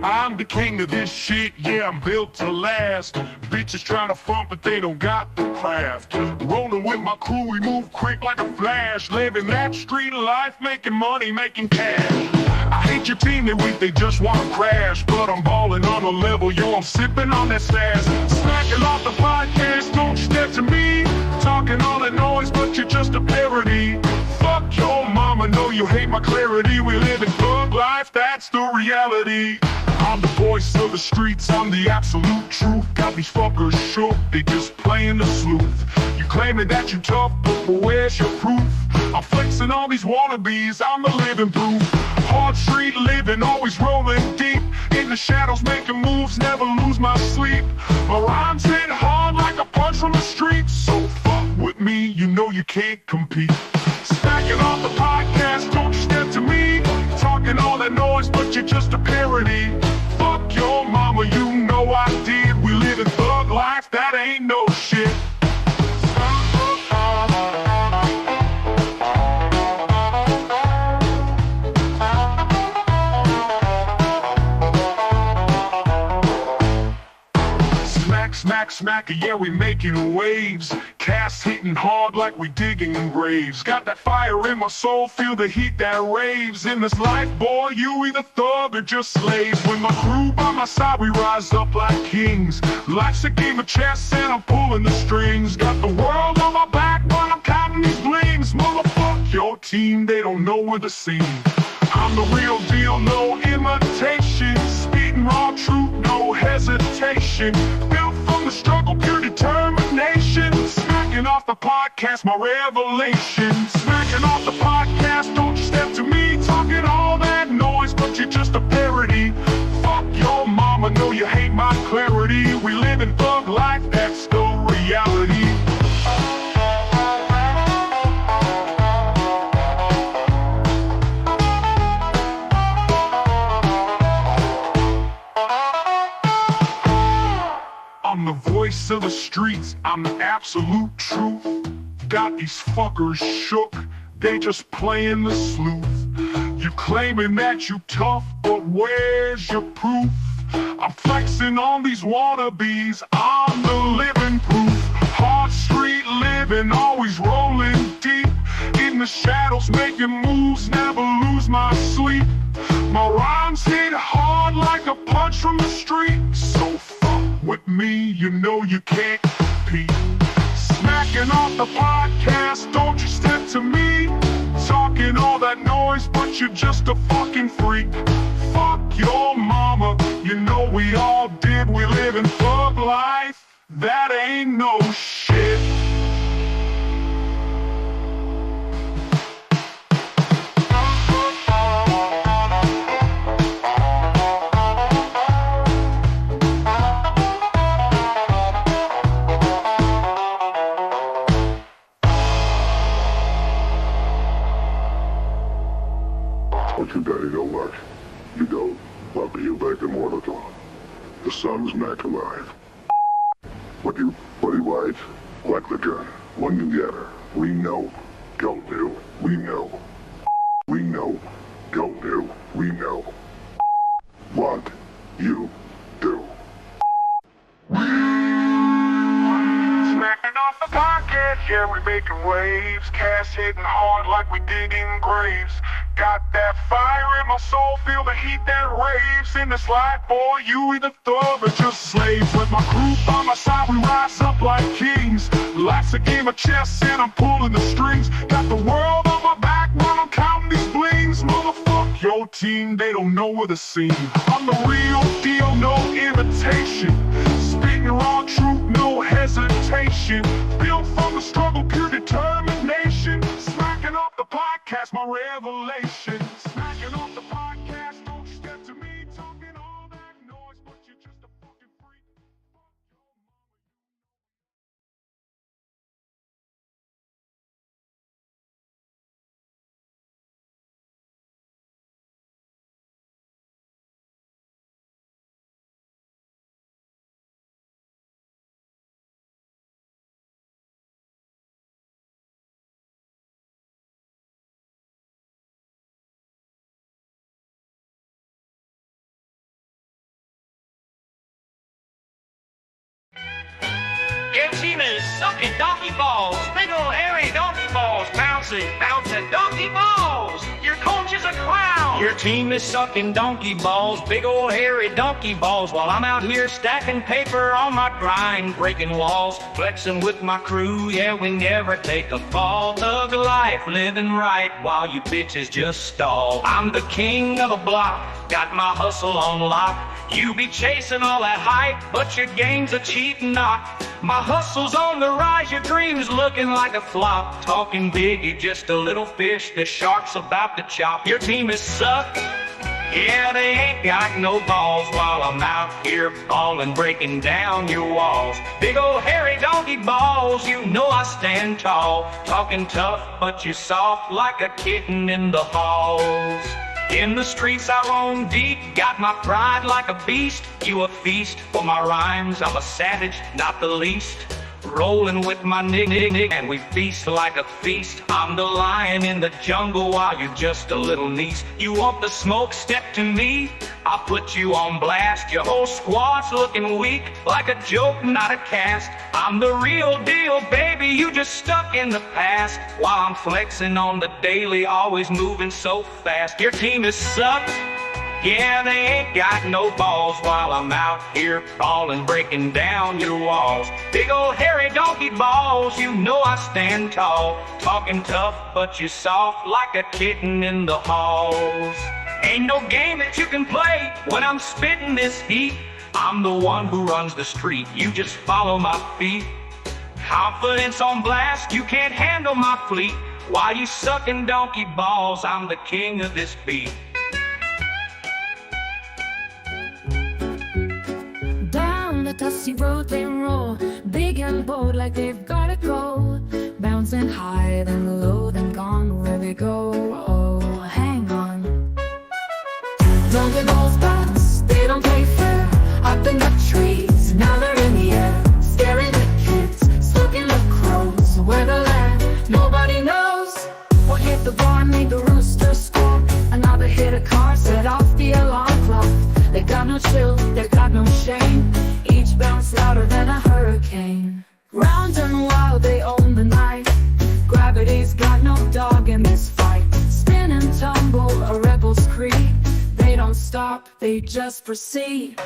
I'm the king of this shit, yeah, I'm built to last. Bitches trying to front, but they don't got the craft. Rolling with my crew, we move quick like a flash. Living that street life, making money, making cash. I hate your team, they just wanna crash. But I'm balling on a level, yo, I'm sipping on that sass. Smacking off the podcast, don't you step to me. Talking all that noise, but you're just a parody. Fuck your mama, know you hate my clarity. We live in thug life, that's the reality. I'm the voice of the streets, I'm the absolute truth. Got these fuckers shook, they just playing the sleuth. You claiming that you tough, but where's your proof? I'm flexing all these wannabes, I'm the living proof. Hard street living, always rolling deep. In the shadows making moves, never lose my sleep. My rhymes hit hard like a punch from the street. So fuck with me, you know you can't compete. Stacking off the podcast, don't you step to me. Talking all that noise, but you're just a parody. Fuck your mama, you know I did. We live in thug life, that ain't no shit. Smack, smack, yeah, we making waves. Cast hitting hard like we digging graves. Got that fire in my soul, feel the heat that raves. In this life, boy, you either thug or just slaves. With my crew by my side, we rise up like kings. Life's a game of chess and I'm pulling the strings. Got the world on my back, but I'm counting these blings. Motherfuck your team, they don't know where to sing. I'm the real deal, no imitation. Speeding raw truth, no hesitation. Built from the struggle, pure determination. Smacking off the podcast, my revelation. Smacking off the podcast, don't you step to me. Talking all that noise, but you're just a parody. Fuck your mama, know you hate my clarity. We live in thug life, that's the reality. I'm the voice of the streets, I'm the absolute truth. Got these fuckers shook, they just playing the sleuth. You claiming that you tough, but where's your proof? I'm flexing on these wannabes, I'm the living proof. Hard street living, always rolling deep. In the shadows making moves, never lose my sleep. My rhymes hit hard like a punch from the street. So with me, you know you can't compete. Smacking off the podcast, don't you step to me. Talking all that noise, but you're just a fucking freak. Fuck your mama, you know we all did. We live in thug life, that ain't no shit. But you daddy don't like. You don't. I'll be you back in Mortal. The sun's back alive. What you like? Like the gun. One together. We know. Go do. We know. We know. Go do. We know. What you do. Smacking off the podcast, yeah, we making waves. Cash hitting hard like we digging graves. Got that fire in my soul, feel the heat that raves. In this life, boy, you either thug or just slaves. With my crew by my side, we rise up like kings. Life's a game of chess and I'm pulling the strings. Got the world on my back while I'm counting these blings. Motherfuck your team, they don't know where to sing. I'm the real deal, no imitation. Speaking raw truth, no hesitation. Built from the struggle, pure determination. Smacking off the podcast, my revelation. Smacking off the podcast, don't you step to me. Talking all that noise, but you're just a fucking freak. Your team is sucking donkey balls. Big ol' hairy donkey balls. Bouncing, bouncing donkey balls. Your coach is a clown. Your team is sucking donkey balls. Big ol' hairy donkey balls. While I'm out here stacking paper on my grind, breaking walls, flexing with my crew. Yeah, we never take a fall. Thug life, living right while you bitches just stall. I'm the king of the block. Got my hustle on lock. You be chasing all that hype, but your game's a cheap knot. My hustle's on the rise, your dreams looking like a flop. Talking big, you just a little fish, the shark's about to chop. Your team is sucked, yeah, they ain't got no balls. While I'm out here balling, breaking down your walls. Big ol' hairy donkey balls, you know I stand tall. Talking tough, but you're soft like a kitten in the halls. In the streets I roam deep, got my pride like a beast. You a feast for my rhymes, I'm a savage, not the least. Rolling with my nig, and we feast like a feast. I'm the lion in the jungle while you're just a little niece. You want the smoke, step to me, I'll put you on blast. Your whole squad's looking weak, like a joke, not a cast. I'm the real deal, baby, you just stuck in the past. While I'm flexing on the daily, always moving so fast. Your team is sucked, yeah, they ain't got no balls. While I'm out here falling, breaking down your walls. Big ol' hairy donkey balls, you know I stand tall. Talking tough, but you're soft like a kitten in the halls. Ain't no game that you can play when I'm spitting this heat. I'm the one who runs the street, you just follow my feet. Confidence on blast, you can't handle my fleet. While you sucking donkey balls, I'm the king of this beat. The dusty road they roll, big and bold like they've gotta go. Bouncing high, then low, then gone where they go. Oh, hang on. Donkey balls bounce, they don't play fair. Up in the trees, now they're in the air. Scaring the kids, smoking the crows. Where the land, nobody knows. What hit the barn made the rooster squawk. Another hit a car, set off the alarm clock. They got no chill, they got no shame. Each bounce louder than a hurricane. Round and wild, they own the night. Gravity's got no dog in this fight. Spin and tumble, a rebel's creed. They don't stop, they just proceed.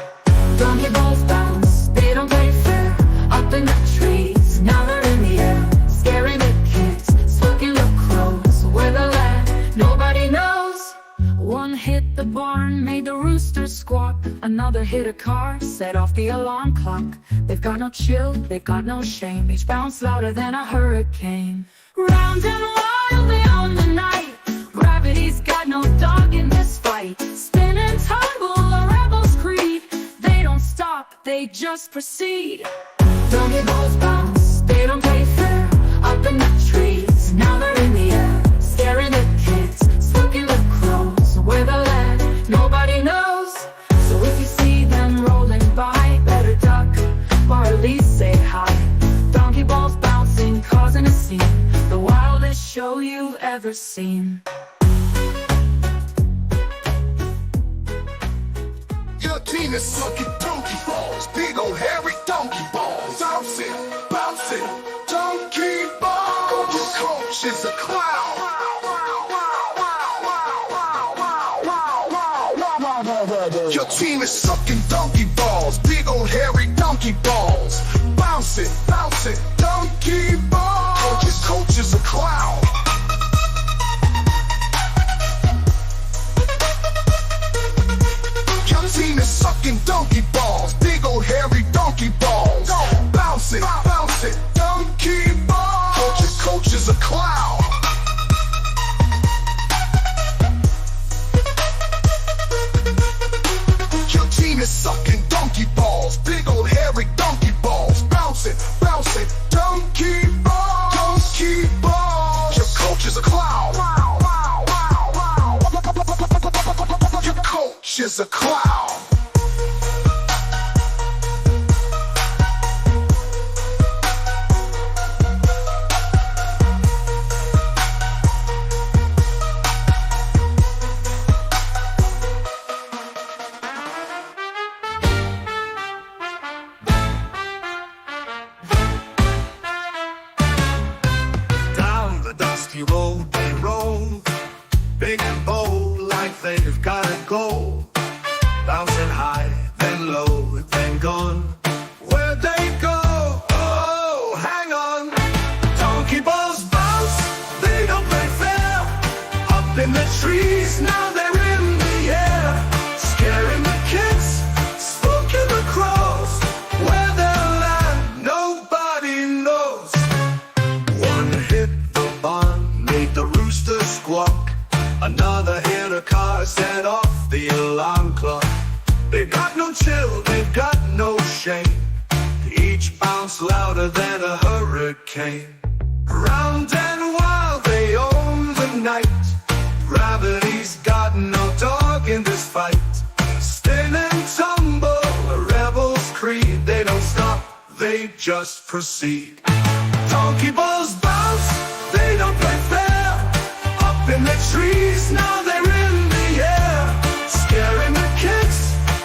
Donkey balls bounce, they don't play fair. Up in the trees, now they're in the air. Scaring the kids, smoking the crows. Where the land, nobody knows. One hit the barn, made the rooster squawk. Another hit a car, set off the alarm clock. They've got no chill, they've got no shame. Each bounce louder than a hurricane. Round and wild, they own the night. Gravity's got no dog in this fight. Spin and tumble, a rebel's creed. They don't stop, they just proceed. Donkey balls bounce, they don't play fair. Up in the trees, now they're in the air. Scaring the kids, smoking the crows. Where the land, nobody knows. So if you see them rolling by, better duck, or at least say hi. Donkey balls bouncing, causing a scene. The wildest show you've ever seen. Your team is sucking donkey balls, big ol' hairy donkey balls. Bouncing, bouncing, donkey balls. Your coach is a clown. Your team is sucking donkey balls, big ol' hairy donkey balls. Bouncing, bouncing, donkey balls. Your coach is a clown. Your team is sucking donkey balls, big ol' hairy donkey balls. Bouncing, bouncing, donkey balls. Your coach is a clown. Your team is sucking donkey balls, big ol' hairy donkey balls. Bouncing, bouncing, donkey balls. Donkey balls. Your coach is a clown. Your coach is a clown. like they've gotta go. Bouncing high, then low, then gone. Where'd they go? Oh, hang on. Donkey balls bounce, they don't play fair. Up in the trees, now they're in the air. Scaring the kids, spooking the crows. Where they'll land, nobody knows. One hit the barn, made the rooster squawk. Another hit a car, set off the alarm clock. They've got no chill, they've got no shame. Each bounce louder than a hurricane. Round and wild, they own the night. Gravity's got no dog in this fight. Spin and tumble, a rebel's creed. They don't stop, they just proceed. Donkey balls bounce, they don't play fair. Up in the trees, now they're in the air. Scaring the kids,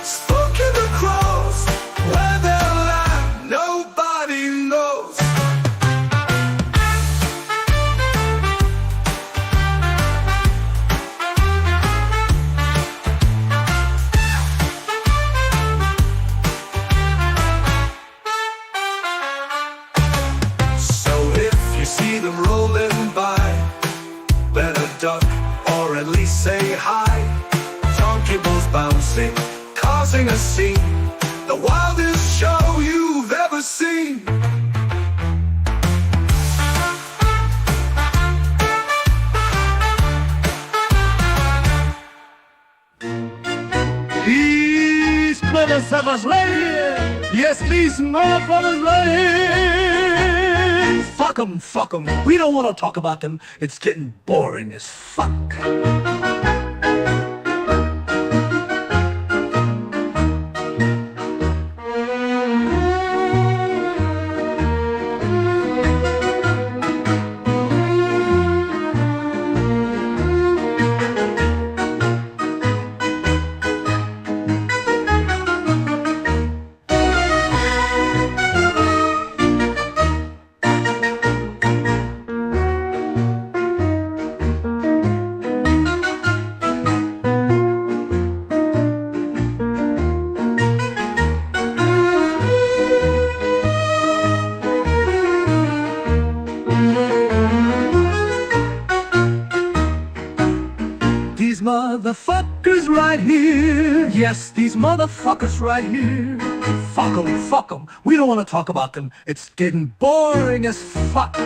spooking the crows. Where they'll land, nobody knows. So if you see them rolling by, better duck or at least say hi. Donkey balls bouncing, causing a scene. The wildest show you've ever seen. These motherfuckers right here. Yes, these motherfuckers right here. Fuck 'em. We don't want to talk about them. It's getting boring as fuck. These motherfuckers right here. Yes, these motherfuckers right here. Fuck 'em. We don't want to talk about them. It's getting boring as fuck.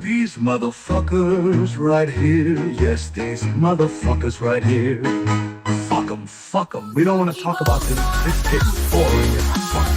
These motherfuckers right here. Yes, these motherfuckers right here. Fuck 'em. We don't want to talk about them. It's getting boring as fuck.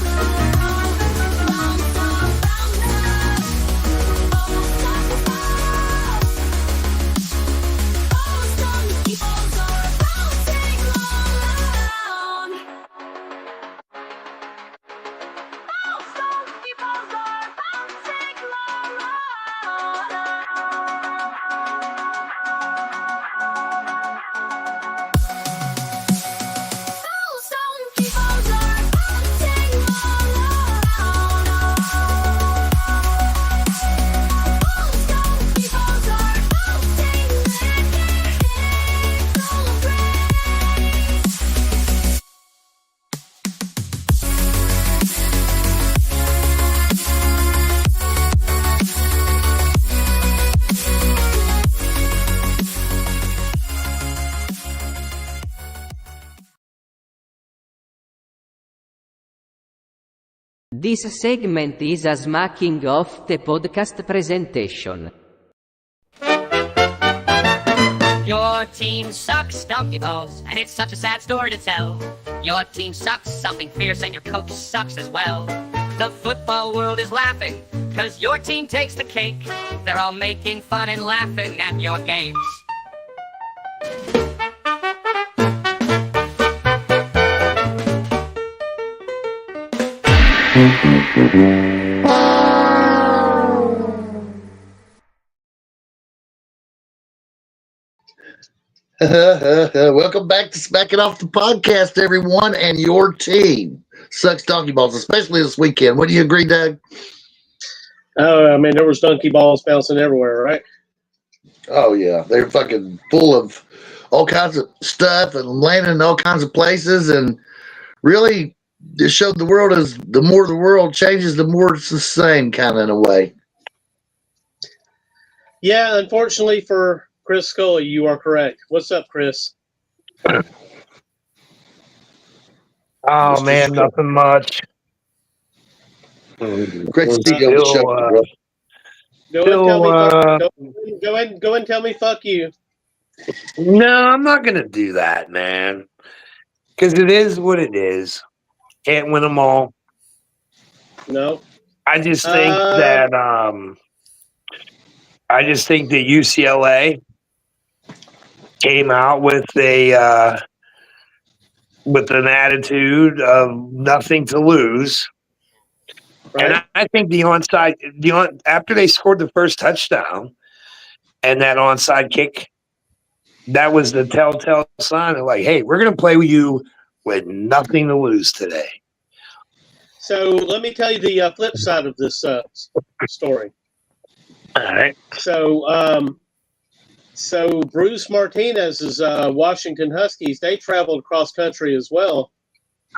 This segment is a smacking of the podcast presentation. Your Your team sucks, donkey balls, and it's such a sad story to tell. Your team sucks, something fierce, and your coach sucks as well. The football world is laughing, cause your team takes the cake. They're all making fun and laughing at your games. Welcome back to Smack It Off the podcast, everyone, and your team sucks donkey balls, especially this weekend. What do you agree, Doug? Oh, I mean, there was donkey balls bouncing everywhere, right? Oh, yeah. They're fucking full of all kinds of stuff and landing in all kinds of places, and really it showed the world as the more the world changes, the more it's the same, kind of in a way. Yeah, unfortunately for Chris Scully, you are correct. What's up, Chris? Oh, man, nothing much. Great to see you on the show, bro. Go ahead and tell me fuck you. No, I'm not going to do that, man. Because it is what it is. Can't win them all. No. I just think that UCLA came out with an attitude of nothing to lose. Right. And I think after they scored the first touchdown and that onside kick, that was the telltale sign of like, hey, we're going to play with you with nothing to lose today. So let me tell you the flip side of this story. All right. So Bruce Martinez's Washington Huskies, they traveled cross country as well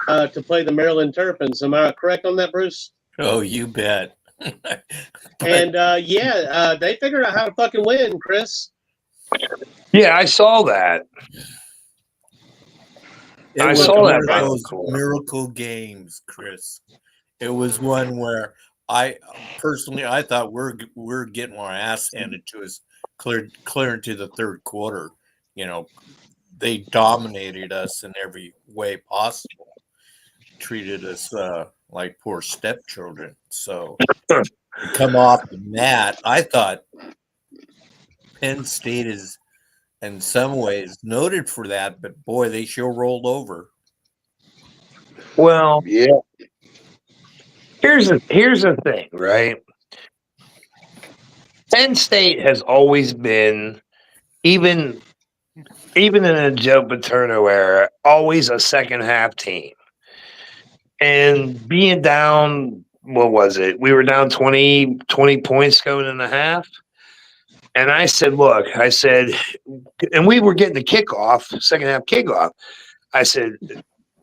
to play the Maryland Terrapins. Am I correct on that, Bruce? Oh, you bet. And they figured out how to fucking win, Chris. Yeah, I saw that. I saw that. Those miracle games, Chris. It was one where I thought we're getting our ass handed to us clear into the third quarter. You know, they dominated us in every way possible. Treated us like poor stepchildren. So come off the mat. I thought Penn State is in some ways noted for that, but boy, they sure rolled over. Well, yeah. Here's the thing, right? Penn State has always been, even in a Joe Paterno era, always a second half team. And being down, what was it? We were down 20 points going in the half. And I said, and we were getting the kickoff, second half kickoff. I said,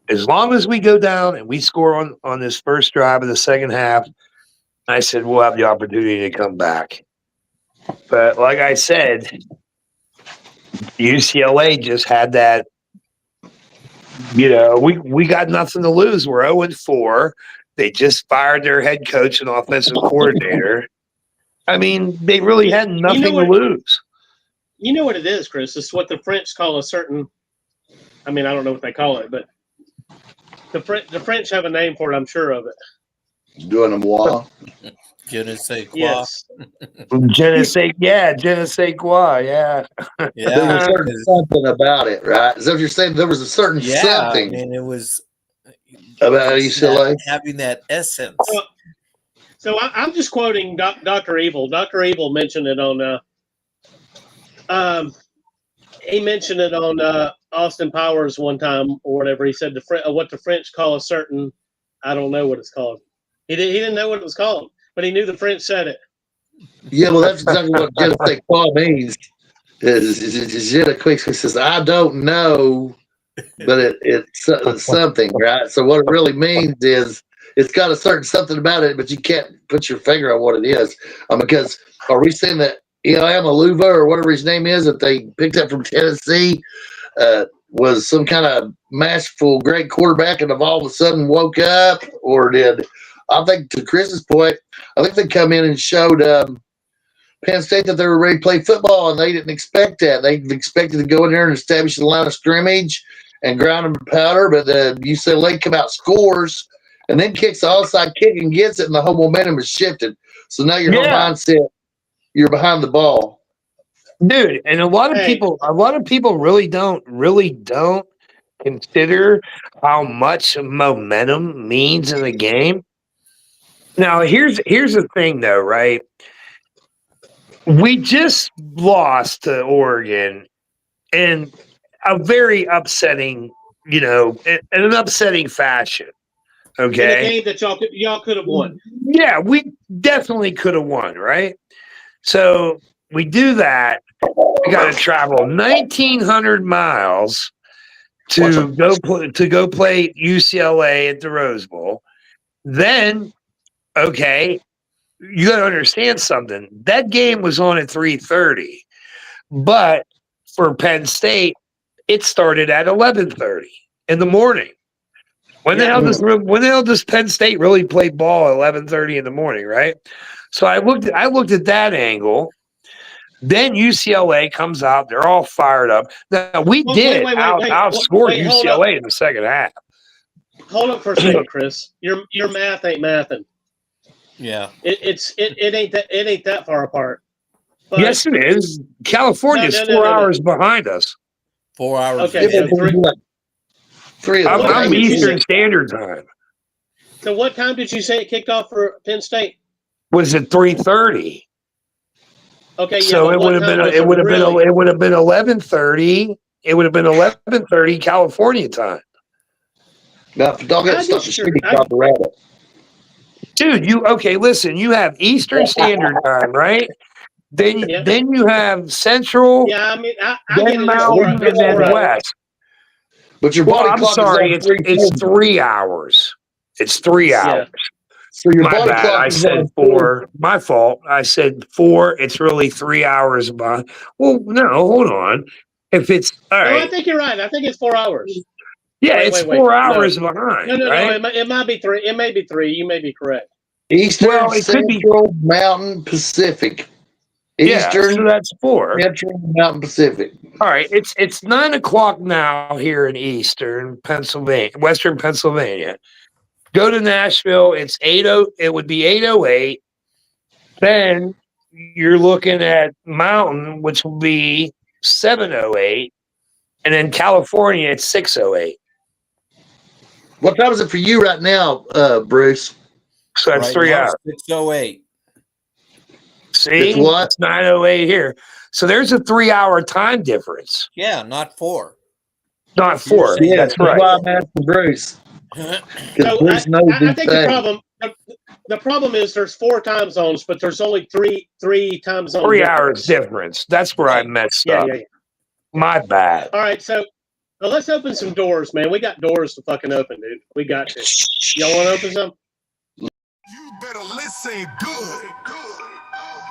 as long as we go down and we score on this first drive of the second half, I said, we'll have the opportunity to come back. But like I said, UCLA just had that, we got nothing to lose. We're 0-4. They just fired their head coach and offensive coordinator. I mean, they really had nothing to lose. You know what it is, Chris? It's what the French call a certain – I mean, I don't know what they call it, but the French have a name for it, I'm sure of it. Doing a moi. Je ne sais quoi. Yes. Je ne sais quoi, yeah. Yeah. There was something about it, right? Is that what you're saying? There was a certain something. And it was about UCLA having that essence. So I'm just quoting Dr. Evil. Dr. Evil mentioned it on he mentioned it on Austin Powers one time or whatever. He said what the French call a certain, I don't know what it's called. He didn't know what it was called, but he knew the French said it. Yeah, well, that's exactly what je ne sais quoi means. Je ne sais quoi says, I don't know, but it's something, right? So what it really means is it's got a certain something about it, but you can't put your finger on what it is. Because are we saying that Eliam Aluva or whatever his name is that they picked up from Tennessee was some kind of masterful, great quarterback and have all of a sudden woke up? Or I think to Chris's point, I think they come in and showed Penn State that they were ready to play football, and they didn't expect that. They expected to go in there and establish the line of scrimmage and ground them to powder, but the UCLA come out, scores, and then kicks the onside kick and gets it, and the whole momentum is shifted. So now your whole mindset, you're behind the ball. Dude, and a lot of people really don't consider how much momentum means in the game. Now, here's the thing, though, right? We just lost to Oregon in a very upsetting, in an upsetting fashion. Okay, in a game that y'all could have won. Yeah, we definitely could have won, right? So we do that. We got to travel 1,900 miles to go play UCLA at the Rose Bowl. Then, okay, you got to understand something. That game was on at 3:30, but for Penn State, it started at 11:30 in the morning. When the hell does Penn State really play ball at 11:30 in the morning, right? So I looked at that angle. Then UCLA comes out; they're all fired up. Now we did outscore UCLA in the second half. Hold up for a second, Chris. Your math ain't mathing. Yeah, it ain't that far apart. But yes, it is. California is 4 hours behind us. 4 hours. Okay, so I'm Eastern Standard Time. So what time did you say it kicked off for Penn State? Was it 3:30? Okay, yeah, so it would have been 11:30. It would have been 11:30 California time. Now, if don't get stuck to street, Colorado. Dude, listen, you have Eastern Standard Time, right? Then you have Central. Yeah, I mean, then Mountain, and then West. But your body I'm sorry, it's 3 hours. It's 3 hours. So your My body bad. clock I is said on 4. My fault. I said 4. It's really 3 hours behind. Well, no, hold on. If it's all right. No, I think you're right. I think it's 4 hours. Yeah, it's 4 hours behind. No, right? It might be 3. It may be 3. You may be correct. Eastern, Central, Mountain, Pacific. Eastern, so that's 4. Central, Mountain, Pacific. All right, it's 9:00 now here in Western Pennsylvania. Go to Nashville. It's 8:00. It would be 8:08. Then you're looking at Mountain, which will be 7:08, and then California it's 6:08. What time is it for you right now, Bruce? So that's 3 hours. 6:08. See, it's 9:08 here. So there's a 3 hour time difference. Yeah, not 4. Not 4. Yeah, that's right. Why I'm asking Bruce. So Bruce knows I think the problem is there's 4 time zones, but there's only three time zones. 3 hours difference. That's where I messed up. Yeah. My bad. All right, so let's open some doors, man. We got doors to fucking open, dude. We got to. Y'all want to open some? You better listen good.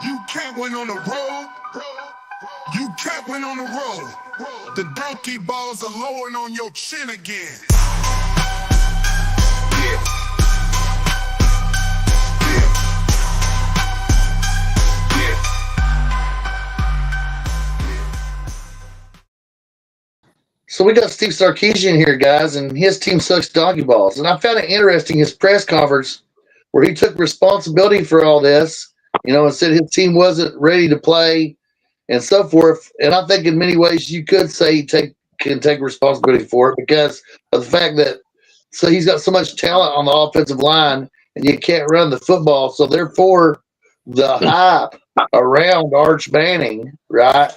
You can't win on the road. You can't win on the road. The donkey balls are lowering on your chin again. So we got Steve Sarkisian here, guys, and his team sucks donkey balls. And I found it interesting, his press conference, where he took responsibility for all this, and said his team wasn't ready to play and so forth. And I think in many ways you could say he can take responsibility for it because of the fact that he's got so much talent on the offensive line and you can't run the football. So therefore, the hype around Arch Manning, right,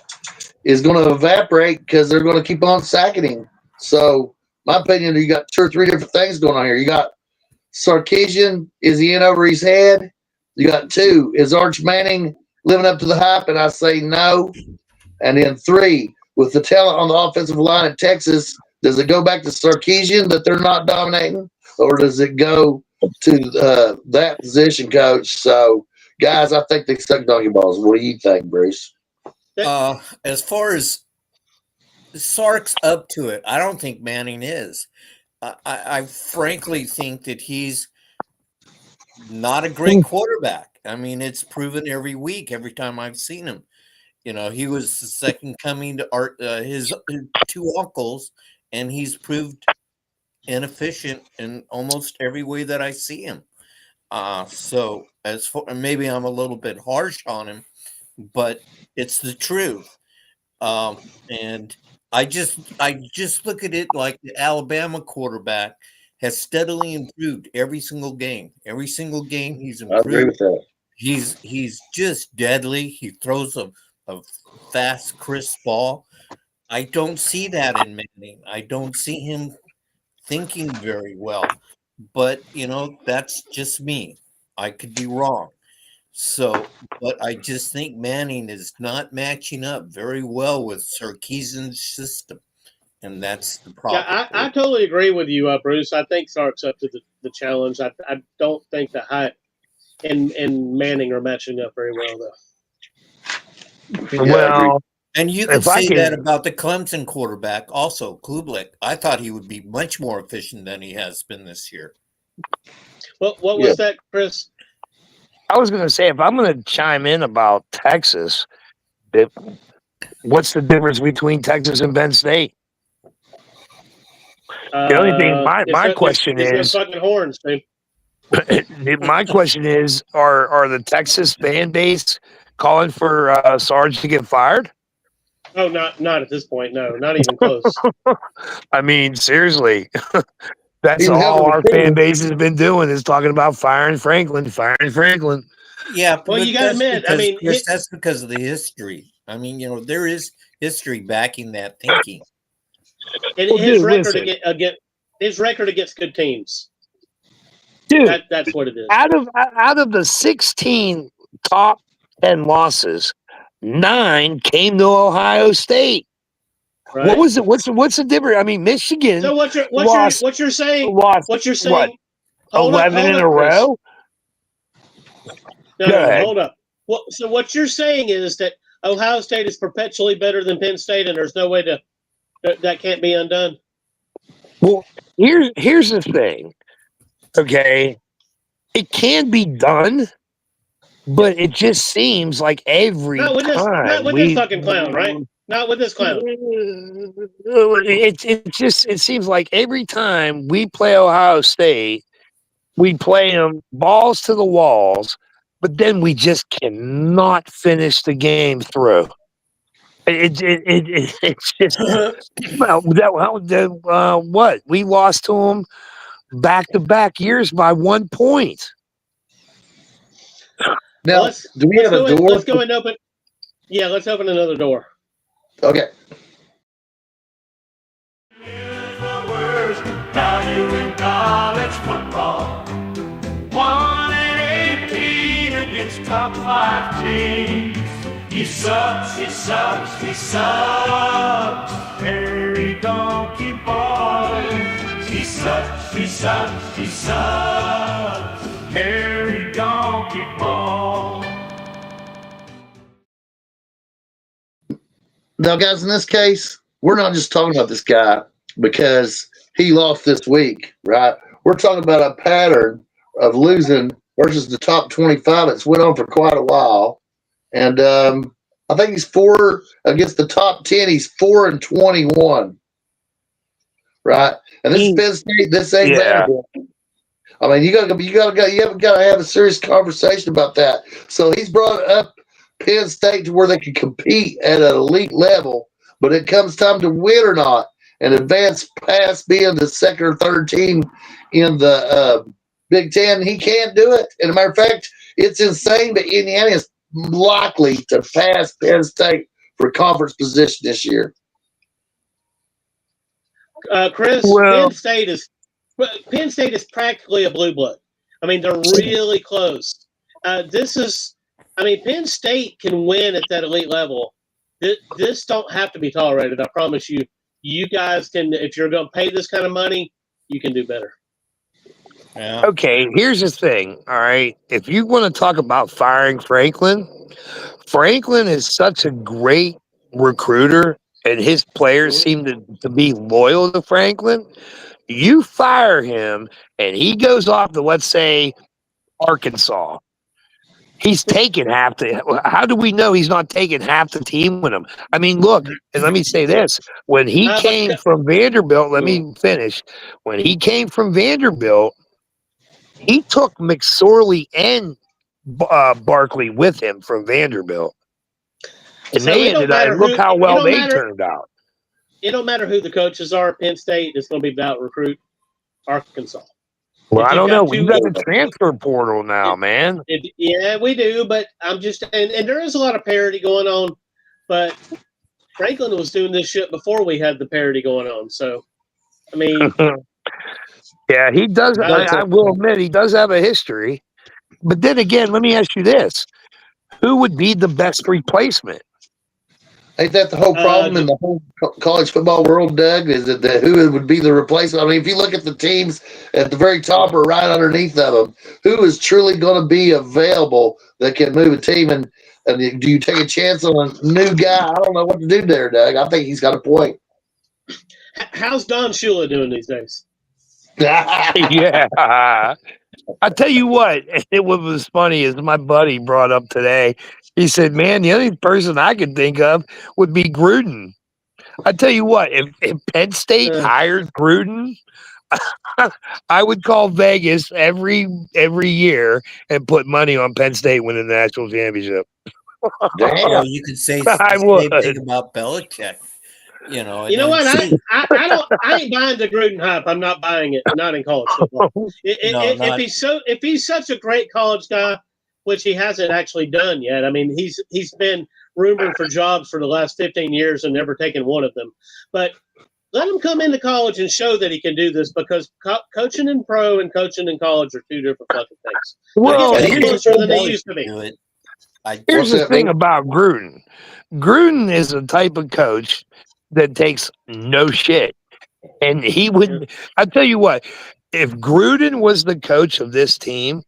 is going to evaporate because they're going to keep on sacking him. So my opinion, you got 2 or 3 different things going on here. You got Sarkisian, is he in over his head? You got 2, is Arch Manning living up to the hype? And I say no. And then 3, with the talent on the offensive line in Texas, does it go back to Sarkisian that they're not dominating? Or does it go to that position coach? So, guys, I think they suck donkey balls. What do you think, Bruce? As far as Sark's up to it, I don't think Manning is. I frankly think that he's not a great quarterback. I mean, it's proven every week, every time I've seen him. You know, he was the second coming to his two uncles, and he's proved inefficient in almost every way that I see him. So as for maybe I'm a little bit harsh on him, but it's the truth. And I just look at it like the Alabama quarterback has steadily improved every single game. Every single game he's I agree improved. with that. He's just deadly. He throws a fast, crisp ball. I don't see that in Manning. I don't see him thinking very well. But you know, that's just me. I could be wrong. So, but I just think Manning is not matching up very well with Sarkisian's system, and that's the problem. Yeah, I totally agree with you, Bruce. I think Sark's up to the challenge. I don't think that Hyatt and Manning are matching up very well, though. Well, and you could say that about the Clemson quarterback also, Kublik. I thought he would be much more efficient than he has been this year. What was that, Chris? I was going to say, if I'm going to chime in about Texas, what's the difference between Texas and Penn State? The only thing, my question is, fucking horns, dude. My question is, are the Texas fan base calling for Sarge to get fired? Oh, not at this point. No, not even close. I mean, seriously, that's all our fan base has been doing is talking about firing Franklin. Yeah, well, you got to admit, I mean, that's because of the history. I mean, you know, there is history backing that thinking. And his record against good teams. Dude, that's what it is. Out of the 16 top 10 losses, 9 came to Ohio State. Right. What was it? What's the difference? I mean, Michigan. So what you're saying? Lost, what you're saying? What, 11 in a row? No, hold up. So what you're saying is that Ohio State is perpetually better than Penn State, and there's no way that can't be undone. Well, here's the thing. Okay, it can be done, but it just seems like every time. Not with this fucking clown, right? Not with this clown. It seems like every time we play Ohio State, we play them balls to the walls, but then we just cannot finish the game through. It's just what we lost to them back-to-back years by 1 point. Now, do we have a door? Let's go and open. Yeah, let's open another door. Okay. Value in college football. 1-18 against top 5 teams. He sucks. Harry Donkey Ball. He sucks. Harry Donkey Ball. Now, guys, in this case, we're not just talking about this guy because he lost this week, right? We're talking about a pattern of losing versus the top 25. It's went on for quite a while. And I think he's 4 against the top 10. He's 4-21, right? And this is Penn State. This ain't bad. I mean, you haven't got to have a serious conversation about that. So he's brought up Penn State to where they can compete at an elite level, but it comes time to win or not and advance past being the second or third team in the Big Ten. He can't do it. And as a matter of fact, it's insane, but Indiana is likely to pass Penn State for conference position this year. Chris, Penn State is practically a blue blood. I mean, they're really close. Penn State can win at that elite level. This don't have to be tolerated. I promise you. You guys can, if you're going to pay this kind of money, you can do better. Yeah. Okay, here's the thing. All right, if you want to talk about firing Franklin is such a great recruiter, and his players seem to be loyal to Franklin. You fire him, and he goes off to, let's say, Arkansas. He's taking half the. How do we know he's not taking half the team with him? I mean, look, and let me say this: when he came from Vanderbilt, let me finish. When he came from Vanderbilt, he took McSorley and Barkley with him from Vanderbilt, and So they it don't ended up. matter And look who- how it well don't they matter- turned out. It don't matter who the coaches are at Penn State. It's going to be about recruit Arkansas. Well, If I you've don't got know. We've two- got the transfer portal now, man. Yeah, we do, but I'm just and there is a lot of parity going on, but Franklin was doing this shit before we had the parity going on. So, I mean, Yeah, he does. I will admit he does have a history. But then again, let me ask you this: who would be the best replacement? Ain't that the whole problem in the whole college football world, Doug? Is that who would be the replacement? I mean, if you look at the teams at the very top or right underneath of them, who is truly going to be available that can move a team? And do you take a chance on a new guy? I don't know what to do there, Doug. I think he's got a point. how's Don Shula doing these days? Yeah. I tell you what, what was funny is my buddy brought up today. He said, "Man, the only person I could think of would be Gruden." I tell you what, if Penn State hired Gruden, I would call Vegas every year and put money on Penn State winning the national championship. Well, you could say I the would. same thing about Belichick. You know, You know what? and I ain't buying the Gruden hype. I'm not buying it. Not in college football. If he's such a great college guy, which he hasn't actually done yet. I mean, he's been rumored for jobs for the last 15 years and never taken one of them. But let him come into college and show that he can do this, because coaching in pro and coaching in college are two different fucking things. Well, they're here's closer than they used to be. Here's the thing about Gruden. Gruden is a type of coach that takes no shit. And he would, I tell you what, if Gruden was the coach of this team,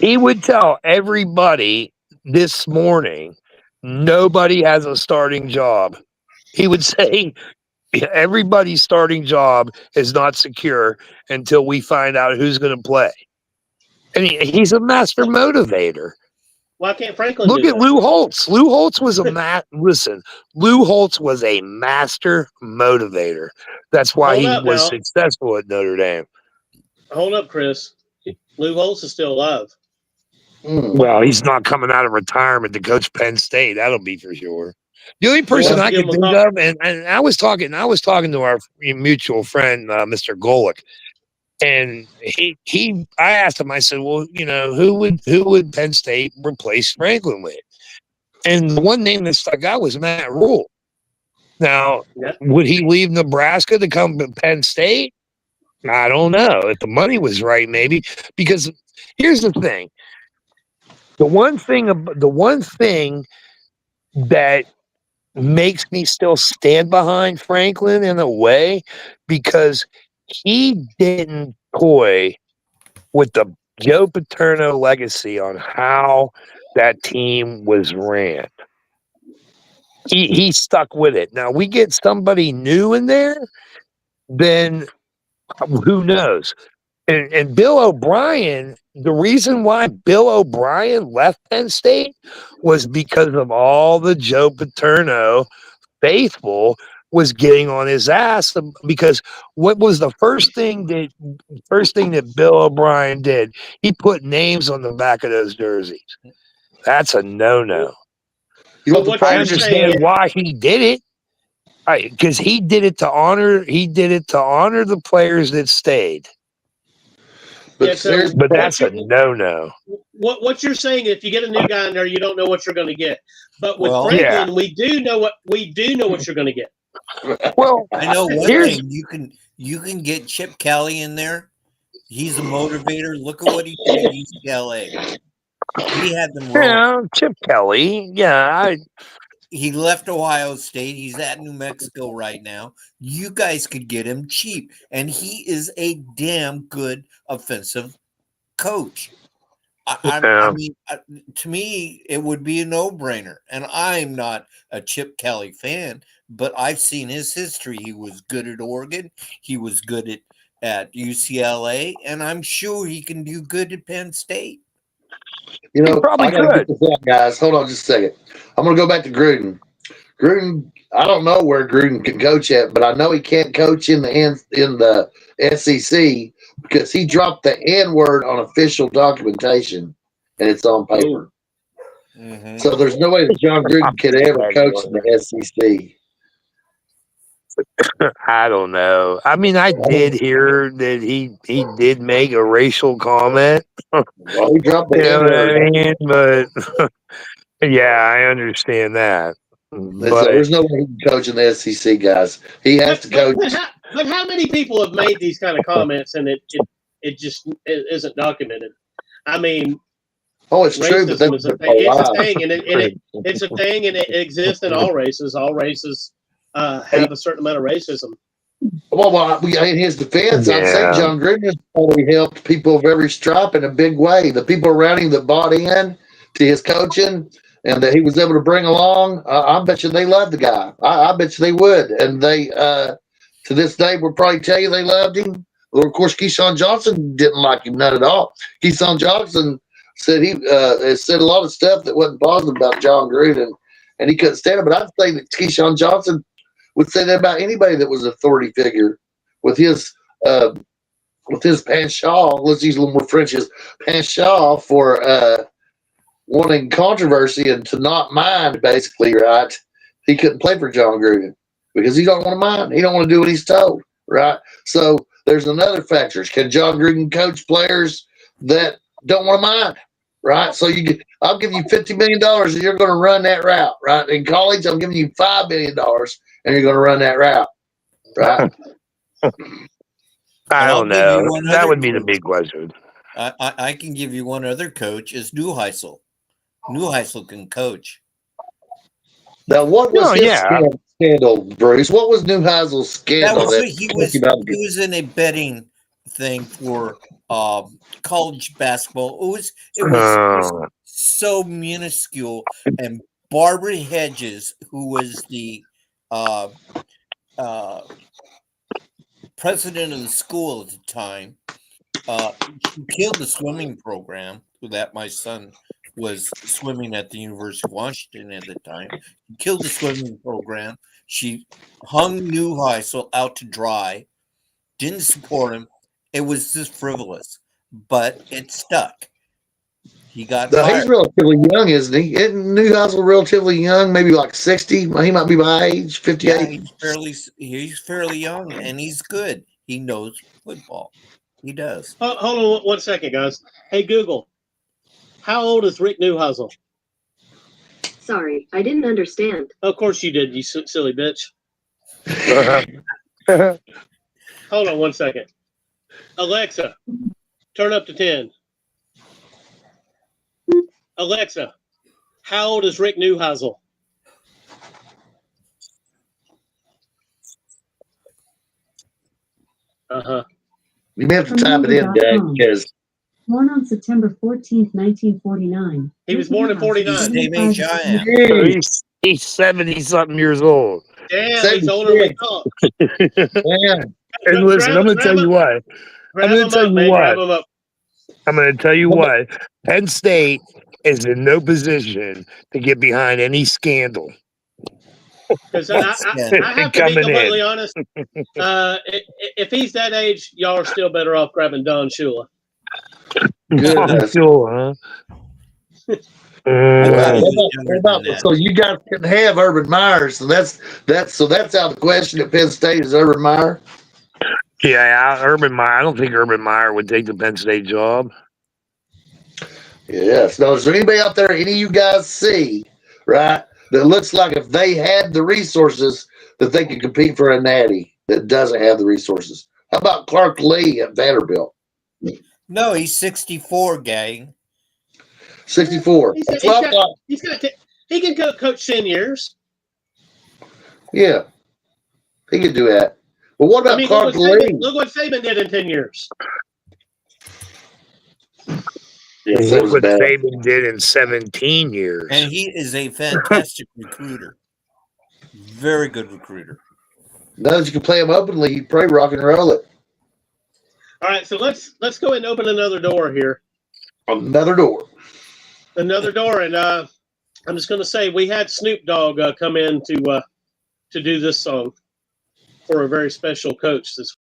he would tell everybody this morning, nobody has a starting job. He would say, everybody's starting job is not secure until we find out who's going to play. And he's a master motivator. Why can't Franklin Look do at that? Lou Holtz. Lou Holtz was a Lou Holtz was a master motivator. That's why Hold he up was now. successful at Notre Dame. Hold up, Chris. Lou Holtz is still alive. Well, he's not coming out of retirement to coach Penn State. That'll be for sure. The only person I could think of, and I was talking to our mutual friend, Mr. Golick, and I asked him, I said, well, you know, who would Penn State replace Franklin with? And the one name that stuck out was Matt Rule. Now, would he leave Nebraska to come to Penn State? I don't know. If the money was right, maybe. Because here's the thing. The one thing that makes me still stand behind Franklin in a way, because he didn't toy with the Joe Paterno legacy on how that team was ran. He stuck with it. Now we get somebody new in there, then who knows? And Bill O'Brien, the reason why Bill O'Brien left Penn State was because of all the Joe Paterno faithful was getting on his ass, because what was the first thing that Bill O'Brien did? He put names on the back of those jerseys. That's a no-no. I understand why he did it, because he did it to honor the players that stayed. But that's a no-no. What you're saying, if you get a new guy in there, you don't know what you're going to get. But with Franklin, we do know what you're going to get. Well, I know one thing. You can get Chip Kelly in there. He's a motivator. Look at what he did at UCLA. He had them wrong. Yeah, Chip Kelly. Yeah, he left Ohio State. He's at New Mexico right now. You guys could get him cheap, and he is a damn good offensive coach. I mean, to me, it would be a no-brainer. And I'm not a Chip Kelly fan, but I've seen his history. He was good at Oregon. He was good at UCLA, and I'm sure he can do good at Penn State. You know, probably I gotta could. get this out, guys. Hold on just a second. I'm gonna go back to Gruden. Gruden, I don't know where Gruden can coach at, but I know he can't coach in the SEC because he dropped the N word on official documentation, and it's on paper. Mhm. So there's no way that John Gruden could ever coach in the SEC. I don't know. I mean, I did hear that he did make a racial comment. Well, he dropped the You know N what I word. mean? But yeah, I understand that. So But there's no way he can coach in the SEC, guys. He has to coach. But how many people have made these kind of comments and it just isn't documented? I mean, Oh, it's true, but racism is a thing. It's a thing, and it's a thing, and it exists in all races. All races have a certain amount of racism. Well, in his defense, I'd say Yeah. John Gruden has probably helped people of every stripe in a big way. The people around him that bought in to his coaching and that he was able to bring along, I bet you they loved the guy. I bet you they would. And they, to this day, will probably tell you they loved him. Well, of course, Keyshawn Johnson didn't like him, none at all. Keyshawn Johnson said he said a lot of stuff that wasn't positive about John Gruden, and he couldn't stand it. But I'd say that Keyshawn Johnson would say that about anybody that was an authority figure with his penchant. Let's use a little more French. His penchant for wanting controversy and to not mind, basically, right? He couldn't play for John Gruden because he don't want to mind. He don't want to do what he's told, right? So there's another factor. Can John Gruden coach players that don't want to mind, right? So I'll give you $50 million and you're going to run that route, right? In college, I'm giving you $5 million and you're going to run that route, right? I I'll don't give you know. one That other would be the coach. big question. I can give you one other coach is Neuheisel. Neuheisel can coach. Now, what was Oh, his yeah. scandal, Bruce? What was Neuheisel's scandal? He was in a betting thing for college basketball. It was Oh. so minuscule. And Barbara Hedges, who was the president of the school at the time, she killed the swimming program that my son was swimming at the University of Washington at the time. She killed the swimming program. She hung Neuheisel out to dry, didn't support him. It was just frivolous, but it stuck. He got Now, he's fired. relatively young, isn't he? Isn't Neuheisel relatively young? Maybe like 60? He might be my age, 58. Yeah, he's fairly young, and he's good. He knows football. He does. Hold on 1 second, guys. Hey, Google, how old is Rick Neuheisel? Sorry, I didn't understand. Of course you did, you silly bitch. Hold on 1 second. Alexa, turn up to 10. Alexa, how old is Rick Neuheisel? Uh-huh. You may have to type it in, Dad, because Born on September 14th, 1949. He was born in 49. Same age I am. He's 70-something years old. Damn, he's older than we thought. And listen, I'm going to tell you what. I'm going to tell you what. I'm going to tell you what. Penn State is in no position to get behind any scandal. Because I have to be completely honest. If he's that age, y'all are still better off grabbing Don Shula. Sure, huh? So you guys couldn't have Urban Meyer, so that's out of the question at Penn State is Urban Meyer. Yeah, Urban Meyer. I don't think Urban Meyer would take the Penn State job. Yes. Now, is there anybody out there, any of you guys see, right, that looks like if they had the resources that they could compete for a natty that doesn't have the resources? How about Clark Lee at Vanderbilt? No, he's 64, gang. 64. He can coach 10 years. Yeah. He could do that. But what about Clark Lee? Look what Saban did in 10 years. Yes, Look what Saban did in 17 years. And he is a fantastic recruiter. Very good recruiter. Now that you can play him openly, you probably rock and roll it. All right, so let's go ahead and open another door here. Another door. Another door, and I'm just going to say we had Snoop Dogg come in to do this song for a very special coach this.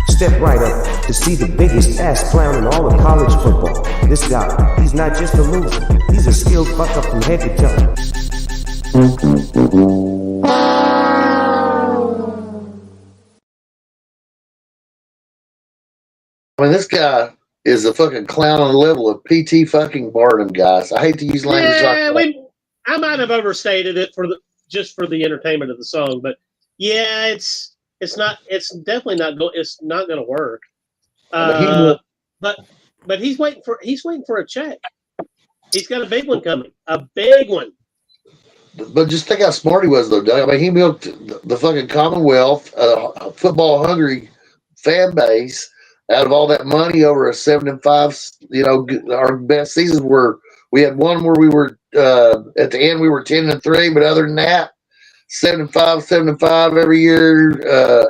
Step right up to see the biggest ass clown in all of college football. This guy, he's not just a loser, he's a skilled fuck up from head to toe. I mean, this guy is a fucking clown on the level of P.T. fucking Barnum, guys. I hate to use language like that. I might have overstated it just for the entertainment of the song, but yeah, it's definitely not it's not going to work. But he's waiting for a check. He's got a big one coming, a big one. But just think how smart he was, though, Doug. I mean, he milked the fucking Commonwealth, football hungry fan base out of all that money over a 7-5. You know, our best seasons we had one where we were at the end we were 10-3, but other than that, 7-5, 7-5 every year,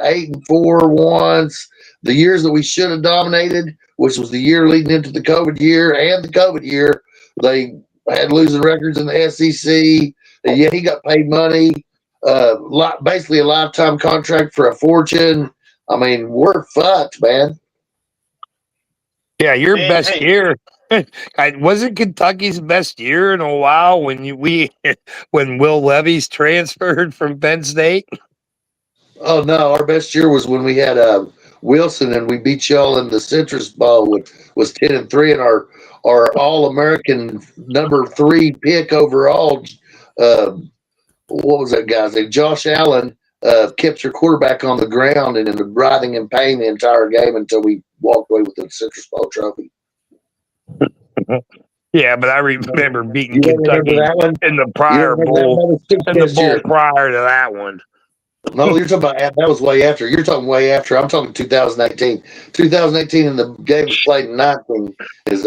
8-4 once. The years that we should have dominated, which was the year leading into the COVID year and the COVID year, they had losing records in the SEC. And yet he got paid money, basically a lifetime contract for a fortune. I mean, we're fucked, man. Yeah, your best year. Wasn't Kentucky's best year in a while when when Will Levis transferred from Penn State? Oh no, our best year was when we had Wilson and we beat y'all in the Citrus Bowl, which was 10-3, and our All-American number 3 pick overall. What was that guy's name? Josh Allen kept your quarterback on the ground and writhing in pain the entire game until we walked away with the Citrus Bowl trophy. Yeah, but I remember beating Kentucky in the prior bowl, prior to that one. No, you're talking about that was way after. You're talking way after. I'm talking 2018. 2018, and the game was played in 19. It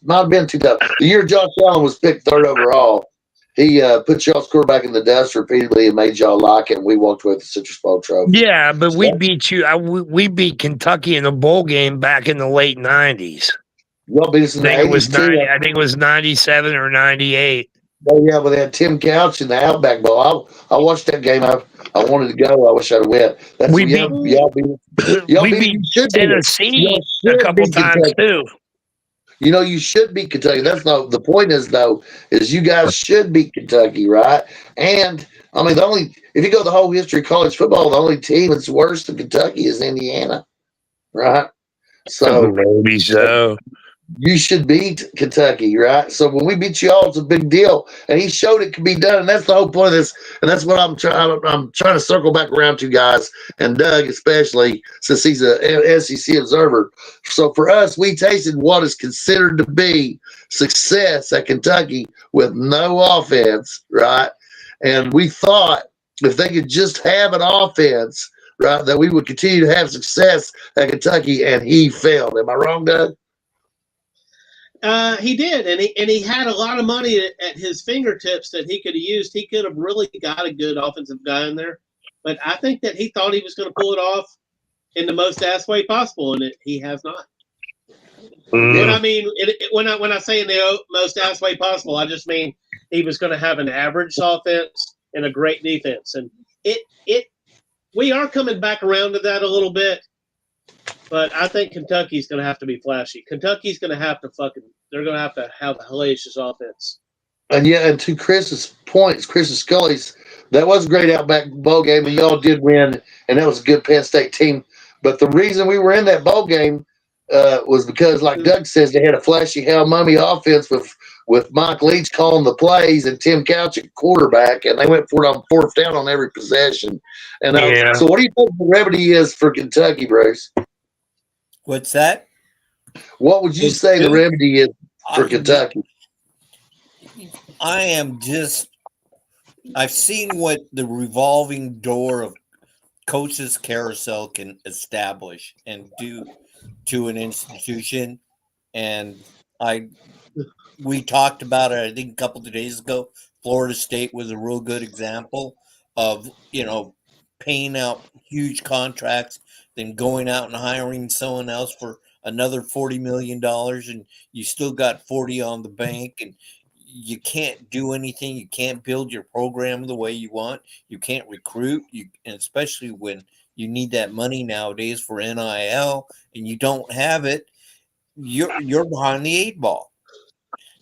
might have been 2000. The year Josh Allen was picked 3rd overall. He put y'all's quarterback in the dust repeatedly and made y'all like it. And we walked away with the Citrus Bowl trophy. Yeah, but we beat you. We beat Kentucky in a bowl game back in the late 90s. Y'all beat us in the 80s too. I think it was 97 or 98. Oh yeah, but they had Tim Couch in the Outback Bowl. I watched that game. I wanted to go. I wish I'd have went. We beat Tennessee a couple times too. You know, you should beat Kentucky. That's not the point. Is you guys should beat Kentucky, right? And I mean, if you go the whole history of college football, the only team that's worse than Kentucky is Indiana, right? So maybe so. You should beat Kentucky, right? So when we beat y'all, it's a big deal. And he showed it could be done. And that's the whole point of this. And that's what I'm trying to circle back around to, guys. And Doug, especially, since he's a SEC observer. So for us, we tasted what is considered to be success at Kentucky with no offense, right? And we thought if they could just have an offense, right, that we would continue to have success at Kentucky. And he failed. Am I wrong, Doug? He did, and he had a lot of money at his fingertips that he could have used. He could have really got a good offensive guy in there, but I think that he thought he was going to pull it off in the most ass way possible, and he has not. When I mean, when I say in the most ass way possible, I just mean he was going to have an average offense and a great defense, and we are coming back around to that a little bit. But I think Kentucky's going to have to be flashy. Kentucky's going to have to they're going to have a hellacious offense. And yeah, and to Chris's points, Chris Scully's, that was a great Outback Bowl game, and y'all did win, and that was a good Penn State team. But the reason we were in that bowl game was because, like Doug says, they had a flashy hell mummy offense with Mike Leach calling the plays and Tim Couch at quarterback, and they went for it on 4th down on every possession. And so what do you think the remedy is for Kentucky, Bruce? What's that? What would you say the remedy is for Kentucky? I've seen what the revolving door of coaches carousel can establish and do to an institution. And we talked about it, I think, a couple of days ago. Florida State was a real good example of, paying out huge contracts than going out and hiring someone else for another $40 million, and you still got 40 on the bank, and you can't do anything. You can't build your program the way you want. You can't recruit, and especially when you need that money nowadays for NIL, and you don't have it, you're behind the 8 ball.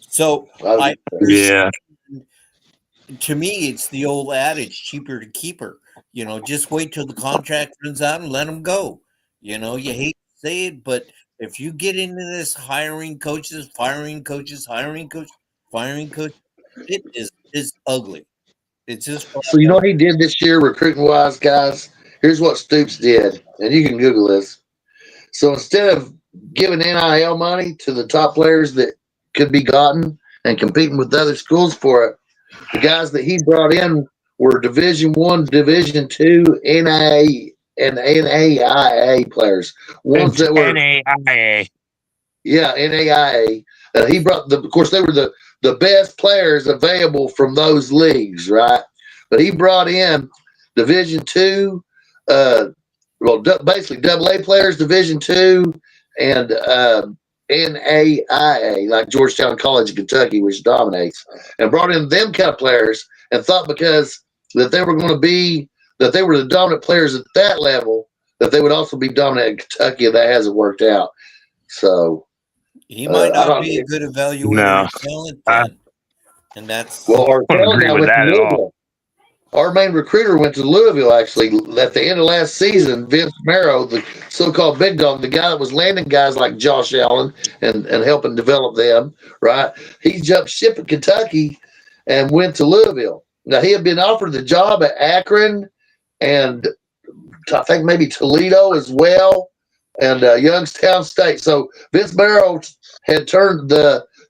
So to me, it's the old adage, cheaper to keep her. Just wait till the contract runs out and let them go. You hate to say it, but if you get into this hiring coaches, firing coaches, hiring coaches, firing coaches, it is ugly. It's just so. You know what he did this year, recruiting wise, guys? Here's what Stoops did, and you can Google this. So instead of giving NIL money to the top players that could be gotten and competing with other schools for it, the guys that he brought in were Division I, Division II, NAIA, and NAIA players. Ones that were NAIA. Yeah, NAIA. He brought of course, they were the best players available from those leagues, right? But he brought in Division II, basically AA players, Division II, and NAIA, like Georgetown College of Kentucky, which dominates, and brought in them kind of players, and thought because that they were going to be, that they were the dominant players at that level, that they would also be dominant in Kentucky, and that hasn't worked out. So he might not be a good evaluator of talent then. And that's our main recruiter went to Louisville, actually, at the end of last season. Vince Marrow, the so-called big dog, the guy that was landing guys like Josh Allen and helping develop them, right? He jumped ship in Kentucky and went to Louisville. Now, he had been offered the job at Akron and I think maybe Toledo as well, and Youngstown State. So Vince Marrow had turned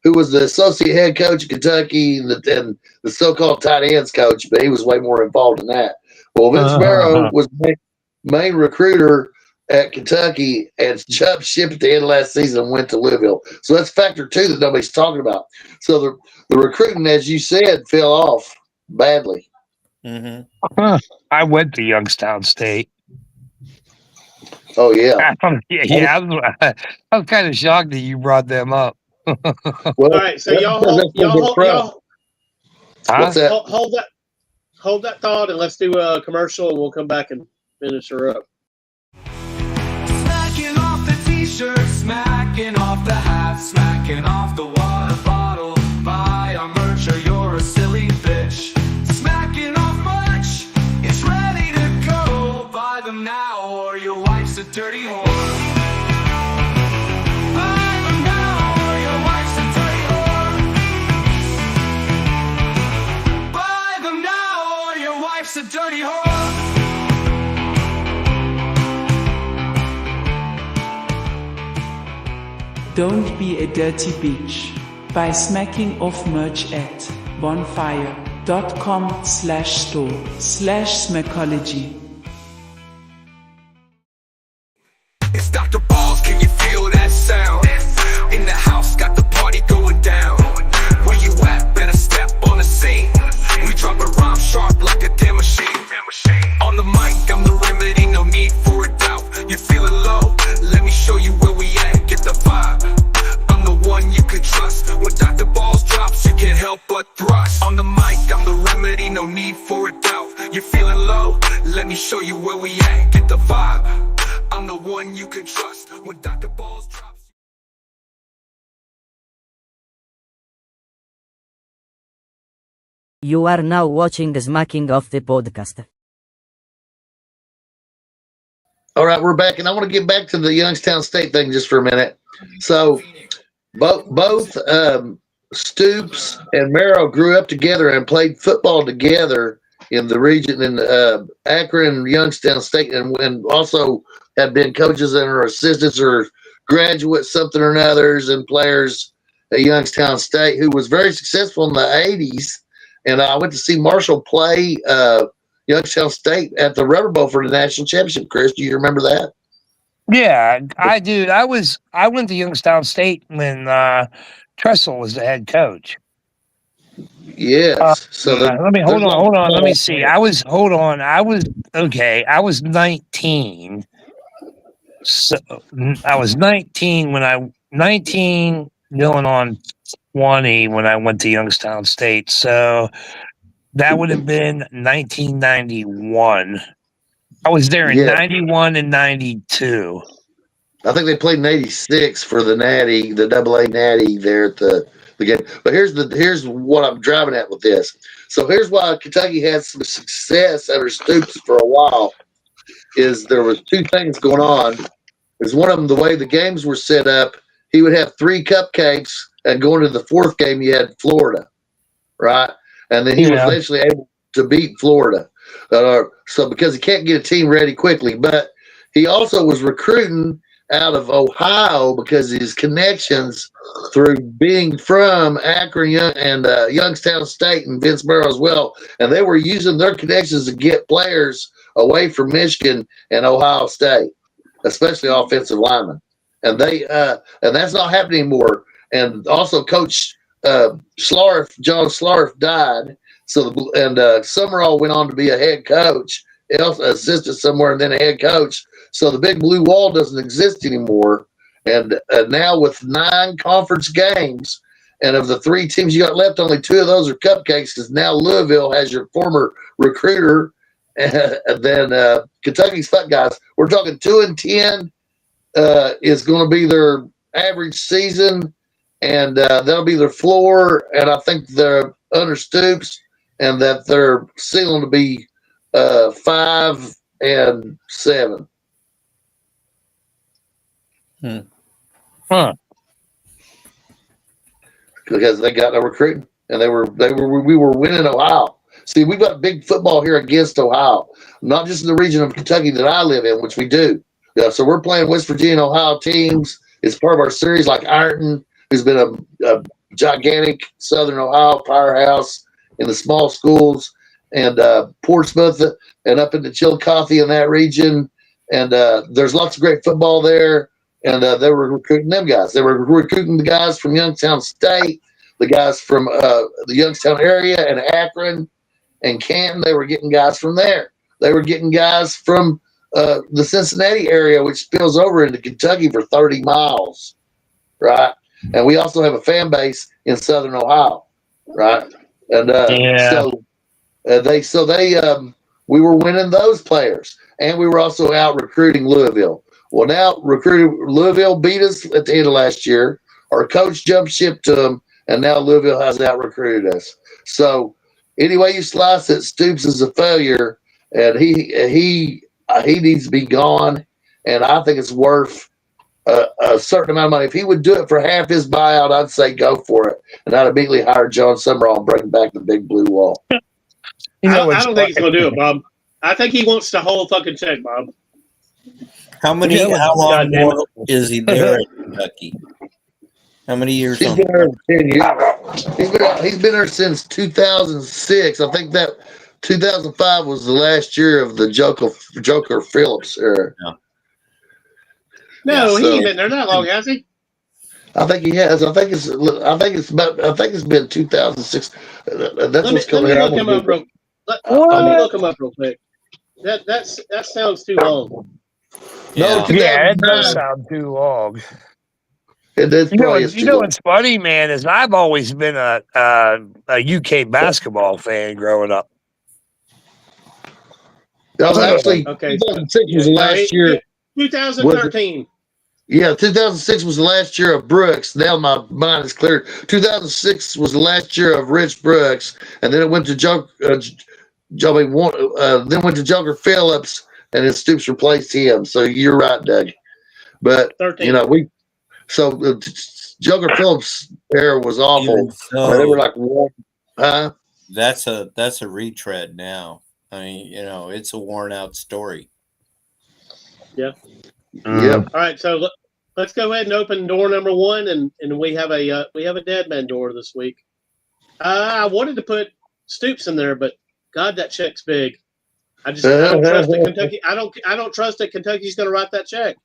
who was the associate head coach of Kentucky and the so-called tight ends coach, but he was way more involved in that. Well, Vince Marrow was main recruiter at Kentucky and jumped ship at the end of last season and went to Louisville. So that's factor 2 that nobody's talking about. So the recruiting, as you said, fell off badly. Mm-hmm. I went to Youngstown State. Oh, yeah. I was kind of shocked that you brought them up. All right, so y'all hold that thought, and let's do a commercial, and we'll come back and finish her up. Smacking off the t-shirt, smacking off the hat, smacking off the water bottle. Buy our merch or you're a silly fish. Smacking off merch, it's ready to go. Buy them now or your wife's a dirty whore. A dirty whore. Don't be a dirty bitch by smacking off merch at bonfire.com/store/smacology. It's Dr. Balls, can you feel that sound? In the house, got the party going down. Where you at? Better step on the scene. We drop a rhyme sharp like a damn machine. On the mic, I'm the remedy, no need for a doubt. You're feeling low, let me show you where we at. Get the vibe, I'm the one you can trust. When Dr. Balls drops, you can't help but thrust. On the mic, I'm the remedy, no need for a doubt. You're feeling low, let me show you where we at. Get the vibe, I'm the one you can trust. When Dr. Balls drops. You are now watching the Smacking of the podcast. All right, we're back, and I want to get back to the Youngstown State thing just for a minute. So, both Stoops and Marrow grew up together and played football together in the region in Akron, Youngstown State, and also have been coaches and or assistants or graduates, something or others, and players at Youngstown State, who was very successful in the 80s. And I went to see Marshall play Youngstown State at the Rubber Bowl for the national championship. Chris, do you remember that? Yeah, I do. I went to Youngstown State when Tressel was the head coach. Yes. So let me hold on. Let me see. I was 19. So I was 19 going on 20 when I went to Youngstown State. So that would have been 1991. I was there in 91 and 92. I think they played in '86 for the Natty, the AA Natty there at the game. But here's what I'm driving at with this. So here's why Kentucky had some success under Stoops for a while. Is there was two things going on. There's one of them, the way the games were set up, he would have 3 cupcakes, and going to the 4th game, you had Florida, right? And then he was eventually able to beat Florida. So because he can't get a team ready quickly, but he also was recruiting out of Ohio because of his connections through being from Akron and Youngstown State and Vincenzo as well. And they were using their connections to get players away from Michigan and Ohio State, especially offensive linemen. And and that's not happening anymore. And also Coach John Schlarf died. So Summerall went on to be a head coach, assistant somewhere, and then a head coach. So the big blue wall doesn't exist anymore. And now with 9 conference games, and of the 3 teams you got left, only 2 of those are cupcakes because now Louisville has your former recruiter. And then Kentucky's Fat Guys. We're talking 2-10 is going to be their average season, and that'll be their floor. And I think they're under Stoops, and that they're ceiling to be 5-7. Because they got no recruiting, and we were winning Ohio. See, we've got big football here against Ohio, not just in the region of Kentucky that I live in, which we do. Yeah, so we're playing West Virginia and Ohio teams. It's part of our series, like Ironton, who's been a gigantic Southern Ohio powerhouse in the small schools, and Portsmouth, and up into Chillicothe in that region. And there's lots of great football there. And they were recruiting them guys. They were recruiting the guys from Youngstown State, the guys from the Youngstown area and Akron and Canton. They were getting guys from there. They were getting guys from the Cincinnati area, which spills over into Kentucky for 30 miles, right? And we also have a fan base in Southern Ohio, right? And we were winning those players, and we were also out recruiting Louisville. Well, now Louisville beat us at the end of last year. Our coach jumped ship to them, and now Louisville has out recruited us. So anyway you slice it, Stoops is a failure, and he needs to be gone. And I think it's worth a certain amount of money. If he would do it for half his buyout, I'd say go for it, and I'd immediately hire John Summerall and bring back the big blue wall. I don't think he's going to do it, Bob. I think he wants the whole fucking check, Bob. How long more is he there in Kentucky? How many years? He's been there 10 years. He's been there since 2006. I think that 2005 was the last year of the Joker Phillips era. No, he ain't been there that long, has he? I think he has. I think it's been 2006. That's what's coming out. Let me look him up real quick. That sounds too long. No, it does sound too long. You know what's funny, man, is I've always been a UK basketball fan growing up. That was actually 2006 was the last year. 2013. Yeah, 2006 was the last year of Brooks. Now my mind is clear. 2006 was the last year of Rich Brooks, and then it went to then went to Joker Phillips, and then Stoops replaced him. So you're right, Doug. But 13. Joker Phillips' era was awful. They were like, huh? That's a retread now. I mean, it's a worn out story. Yeah. Yeah. All right, so let's go ahead and open door number 1, and we have a dead man door this week. I wanted to put Stoops in there, but God, that check's big. I don't trust that Kentucky. I don't trust that Kentucky's going to write that check.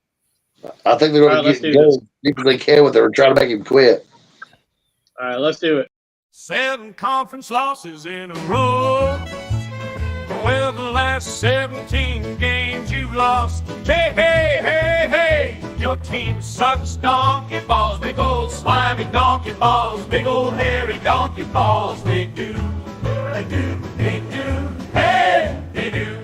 I think they're going to get as deep as they can with it, or try to make him quit. All right, let's do it. 7 conference losses in a row. Well, the last 17 games you've lost. Hey, hey, hey, hey, your team sucks donkey balls. Big old slimy donkey balls. Big old hairy donkey balls. They do, they do, they do. Hey, they do.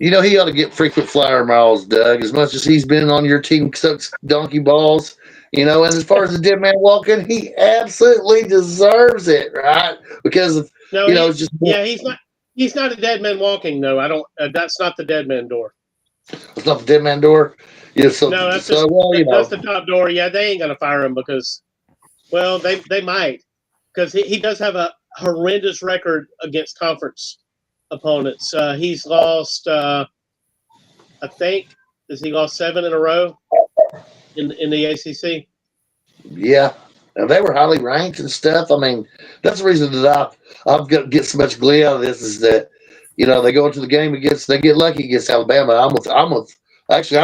You know, he ought to get frequent flyer miles, Doug, as much as he's been on your team sucks donkey balls. You know, and as far as the dead man walking, he absolutely deserves it, right? Because of, No, you know, he's, just yeah, he's not a dead man walking. No, I don't. That's not the dead man door. it's not the dead man door. Yeah, so, No, that's so just, well, you know, that's the top door. Yeah, they ain't gonna fire him because, well, they might, because he does have a horrendous record against conference opponents. He's lost, I think, has he lost 7 in a row in the ACC? yeah, and they were highly ranked and stuff. I mean, that's the reason that I've got get so much glee out of this is that, you know, they go into the game against, they get lucky against Alabama. I'm with Bruce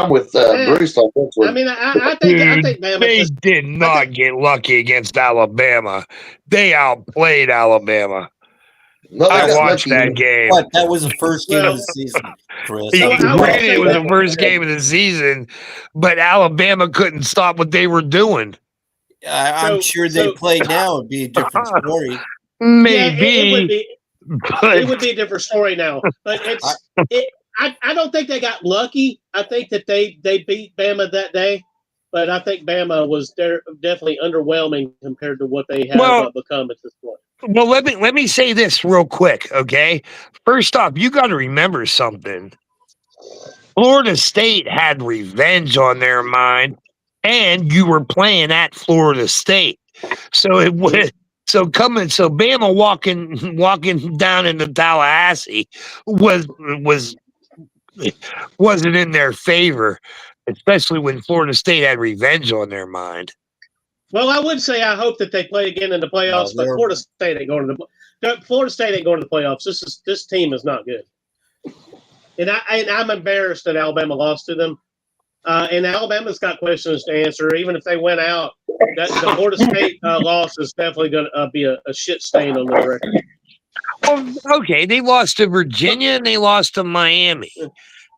on this one. I mean, I think Bama They just, did not get lucky against Alabama. They outplayed Alabama. No, they I got watched lucky. that game. But that was the first game of the season, Chris. Granted, it was the first game of the season, but Alabama couldn't stop what they were doing. I'm sure they played now would be a different story. Maybe, yeah, it would be. but It would be a different story now, but I don't think they got lucky. I think that they beat Bama that day, but I think Bama was definitely underwhelming compared to what they have become at this point. well, let me say this real quick, okay? First off, you got to remember something. Florida State had revenge on their mind, and you were playing at Florida State, so it was. So Bama walking down into Tallahassee wasn't in their favor, especially when Florida State had revenge on their mind. Well, I would say I hope that they play again in the playoffs, but Florida State ain't going to the playoffs. This team is not good, and I'm embarrassed that Alabama lost to them. And Alabama's got questions to answer. Even if they went out, the Florida State loss is definitely going to be a shit stain on their record. Well, okay, they lost to Virginia and they lost to Miami.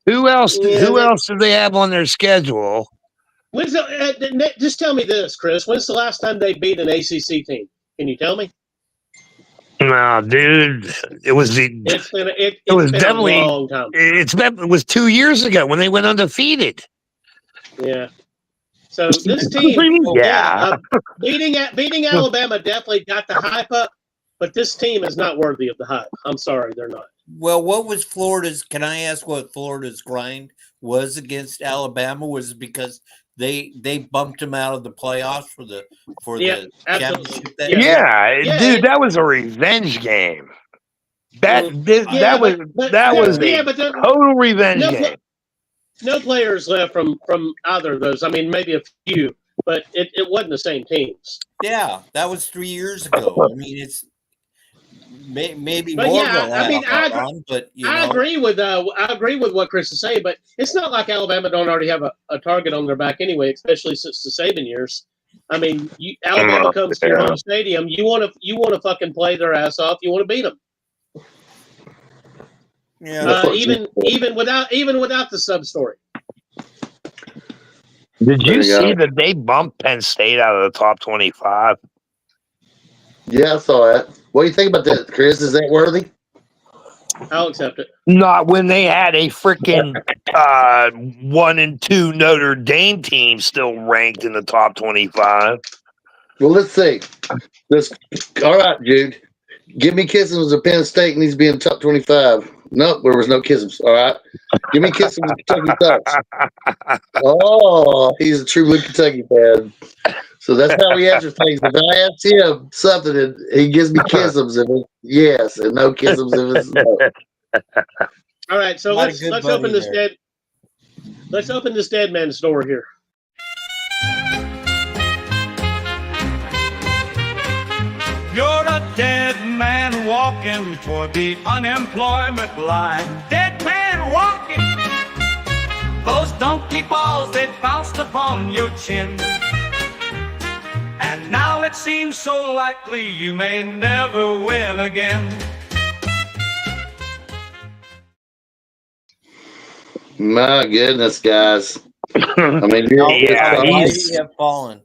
Who else? Who else do they have on their schedule? Just tell me this, Chris. When's the last time they beat an ACC team? Can you tell me? No, dude, it was definitely a long time. It was 2 years ago when they went undefeated. Yeah. So this team, beating Alabama definitely got the hype up, but this team is not worthy of the hype. I'm sorry, they're not. Well, what was Florida's? Can I ask what Florida's grind was against Alabama? Was it because they bumped them out of the playoffs for the championship? Dude, that was a revenge game. That was a total revenge game. No players left from either of those. I mean, maybe a few, but it wasn't the same teams. Yeah, that was 3 years ago. I mean, it's maybe but more. Yeah, I mean, but I agree with what Chris is saying, but it's not like Alabama don't already have a target on their back anyway, especially since the Saban years. I mean, Alabama comes to your home stadium. You want to fucking play their ass off. You want to beat them. Yeah. Even without the sub story. Did you see that they bumped Penn State out of the top 25? Yeah, I saw that. What do you think about that, Chris? Is that worthy? I'll accept it. Not when they had a freaking 1 and 2 Notre Dame team still ranked in the top 25. Well, let's see. All right, Jude. Give me Kissams of Penn State needs to be in the top 25. Nope, there was no Kissams. All right. Give me Kissams of Kentucky Ducks. Oh, he's a true blue Kentucky fan. So that's how he answers things. If I ask him something, and he gives me Kissams if it's yes, and no Kissams if it's no. All right, so let's open this dead man's door here. You're a dead man walking toward the unemployment line. Dead man walking. Those donkey balls that bounced upon your chin. Now it seems so likely you may never win again. My goodness, guys. I mean, He's have fallen.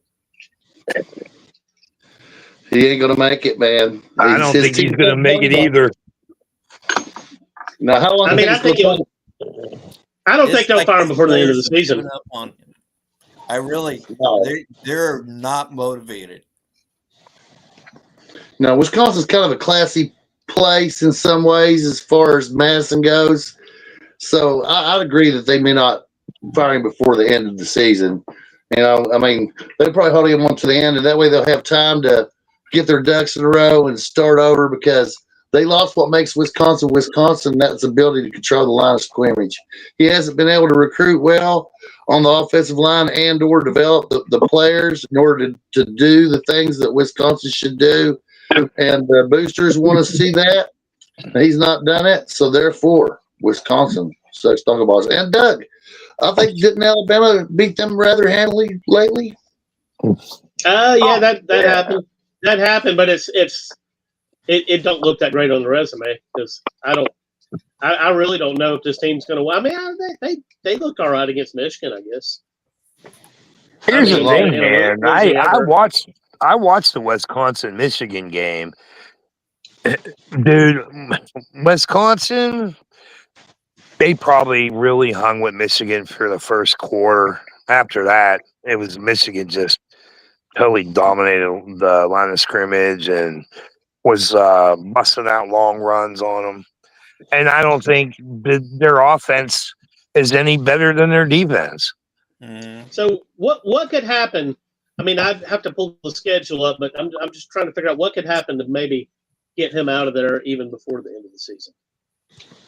He ain't gonna make it, man. I don't think he's gonna make it either. Now, how long? I mean, I don't think they'll fire him before the end of the season. I really, they're not motivated. No, Wisconsin's kind of a classy place in some ways as far as Madison goes. So I'd agree that they may not fire him before the end of the season. You know, I mean, they'll probably hold him on to the end, and that way they'll have time to get their ducks in a row and start over because they lost what makes Wisconsin Wisconsin. That's the ability to control the line of scrimmage. He hasn't been able to recruit well on the offensive line and or develop the players in order to do the things that Wisconsin should do. And the boosters want to see that. He's not done it. So therefore, Wisconsin sucks dog balls. And Doug, I think didn't Alabama beat them rather handily lately? Yeah, that happened. That happened, but it don't look that great on the resume because I really don't know if this team's going to win. I mean, they looked all right against Michigan, I guess. Here's the thing, man. I watched the Wisconsin Michigan game, dude. Wisconsin, they probably really hung with Michigan for the first quarter. After that, it was Michigan just totally dominated the line of scrimmage and was busting out long runs on them. And I don't think their offense is any better than their defense. So what could happen? I mean, I'd have to pull the schedule up, but I'm just trying to figure out what could happen to maybe get him out of there even before the end of the season.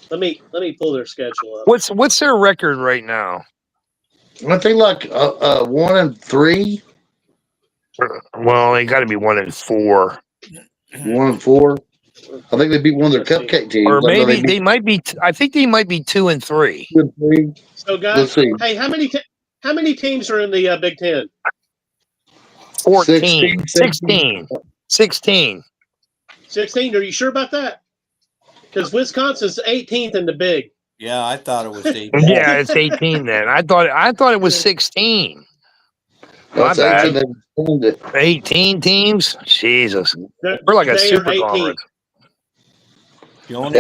Let me pull their schedule up. What's their record right now? I think like 1-3. Well, they got to be 1-4. 1-4. I think they beat one of their cupcake teams. Or maybe they might be. I think they might be 2-3. 2-3. So, guys, hey, how many teams are in the Big Ten? 14, 16. 16. 16. Are you sure about that? Because Wisconsin's 18th in the Big. Yeah, I thought it was 18. Yeah, it's 18 then. I thought it was 16. My bad. 18 teams? Jesus. We're like a super conference. The only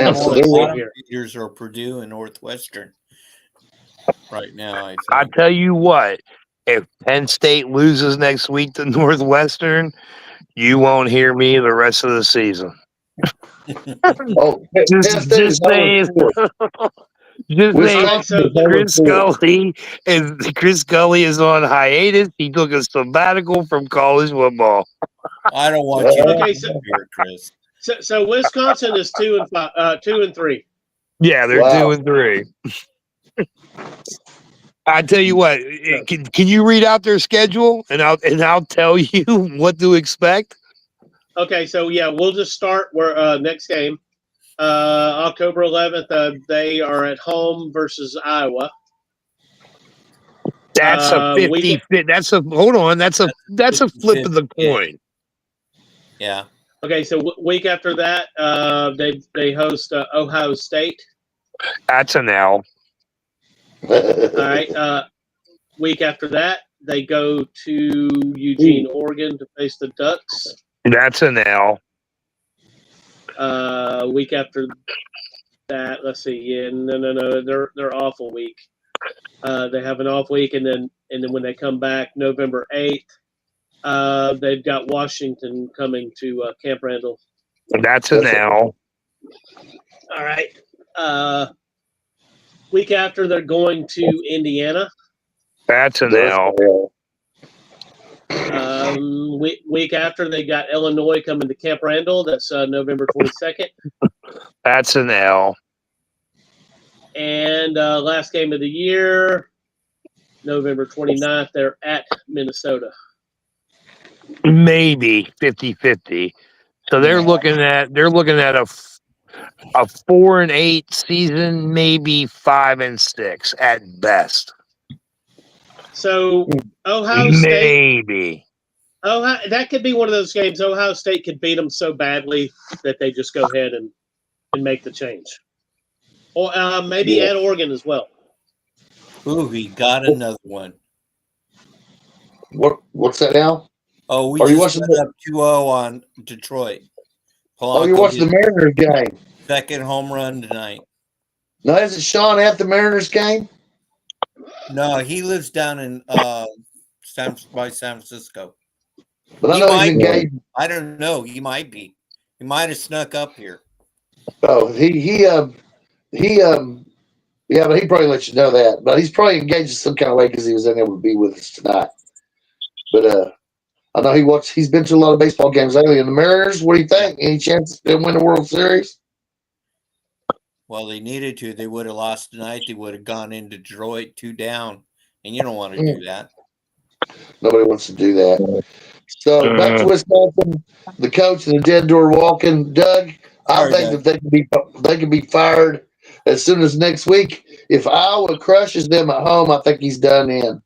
leaders are Purdue and Northwestern right now. I tell you what, if Penn State loses next week to Northwestern, you won't hear me the rest of the season. Just saying. Chris Scully is on hiatus. He took a sabbatical from college football. I don't want you to hear, Chris. So Wisconsin is 2-3. Yeah, they're 2-3. I tell you what, can you read out their schedule and I'll tell you what to expect? Okay, so yeah, we'll just start where next game. October 11th, they are at home versus Iowa. That's a 50. That's a hold on. That's a flip of the coin. Yeah. Okay, so week after that, they host Ohio State. That's an L. All right. Week after that, they go to Eugene, Oregon, to face the Ducks. That's an L. Week after that, let's see. Yeah, no. They're off a week. They have an off week, and then when they come back, November 8th, they've got Washington coming to Camp Randall. That's an L. All right. Week after, they're going to Indiana. That's an L. Week after, they got Illinois coming to Camp Randall. That's November 22nd. That's an L. And last game of the year, November 29th, they're at Minnesota. Maybe 50-50. So they're looking at a 4-8 season, maybe 5-6 at best. So Ohio State, maybe That could be one of those games. Ohio State could beat them so badly that they just go ahead and make the change. Or maybe at Oregon as well. Ooh, he got another one. What's that now? Oh, we Are you just watching went up 2-0 on Detroit. Oh, you're watching the Mariners game. Second home run tonight. No, isn't Sean at the Mariners game? No, he lives down in San Francisco. But I know he's engaged. I don't know. He might be. He might have snuck up here. Oh, yeah, but he probably let you know that. But he's probably engaged in some kind of way because he was unable to be with us tonight. But I know he's been to a lot of baseball games lately. And the Mariners, what do you think? Any chance they'll win the World Series? Well, they needed to. They would have lost tonight. They would have gone into Detroit 2 down. And you don't want to do that. Nobody wants to do that. So back to Wisconsin, the coach and the dead door walking. Doug, I think that they can be fired as soon as next week. If Iowa crushes them at home, I think he's done in.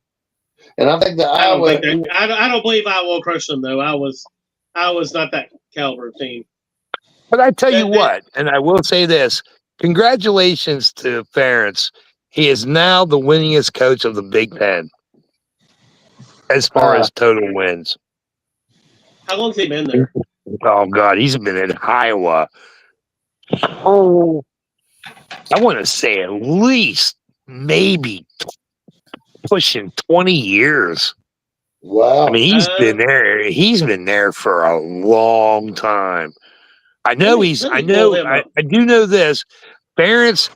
And I think I don't believe Iowa will crush them though. Iowa's not that caliber team. But I tell you what, and I will say this: congratulations to Ferentz. He is now the winningest coach of the Big Ten as far as total wins. How long has he been there? Oh God, he's been in Iowa. Oh, I want to say at least maybe pushing 20 years. Wow. I mean, he's been there. He's been there for a long time. I know I do know this. Ferentz,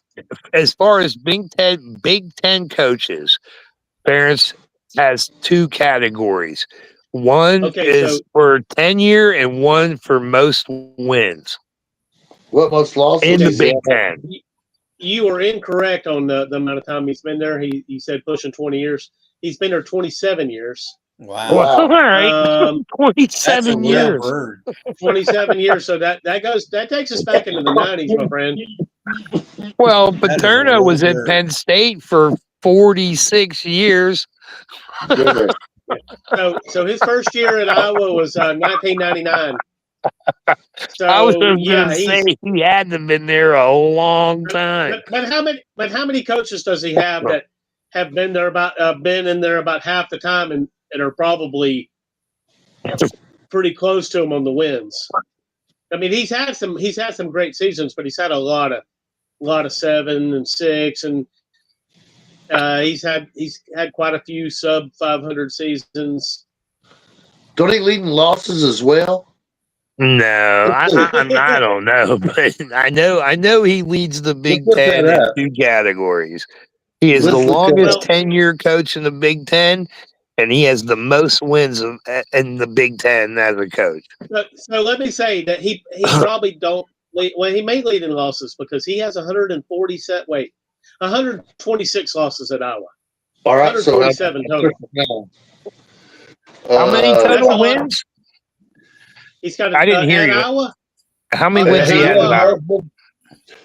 as far as Big Ten coaches, Ferentz has 2 categories. One is for tenure and one for most wins. What most losses in the Big Ten? You were incorrect on the amount of time he's been there. He said pushing 20 years. He's been there 27 years. Wow. All right. 27 years. 27 years. So that takes us back into the 90s, my friend. Well, Paterno was at Penn State for 46 years. So his first year at Iowa was 1999. So I was going to say he had to have been there a long time. But how many coaches does he have that have been there been in there about half the time and are probably pretty close to him on the wins? I mean, he's had some great seasons, but he's had a lot of 7 and 6, and he's had quite a few sub 500 seasons. Don't he lead in losses as well? No, I don't know, but I know he leads the Big Ten in 2 categories. He is the longest tenure coach in the Big Ten, and he has the most wins in the Big Ten as a coach. So let me say that he probably don't. Well, he may lead in losses because he has 126 losses at Iowa. All right, 127 total. How many total wins? He's got. I didn't hear you. Iowa. How many wins he had in Iowa?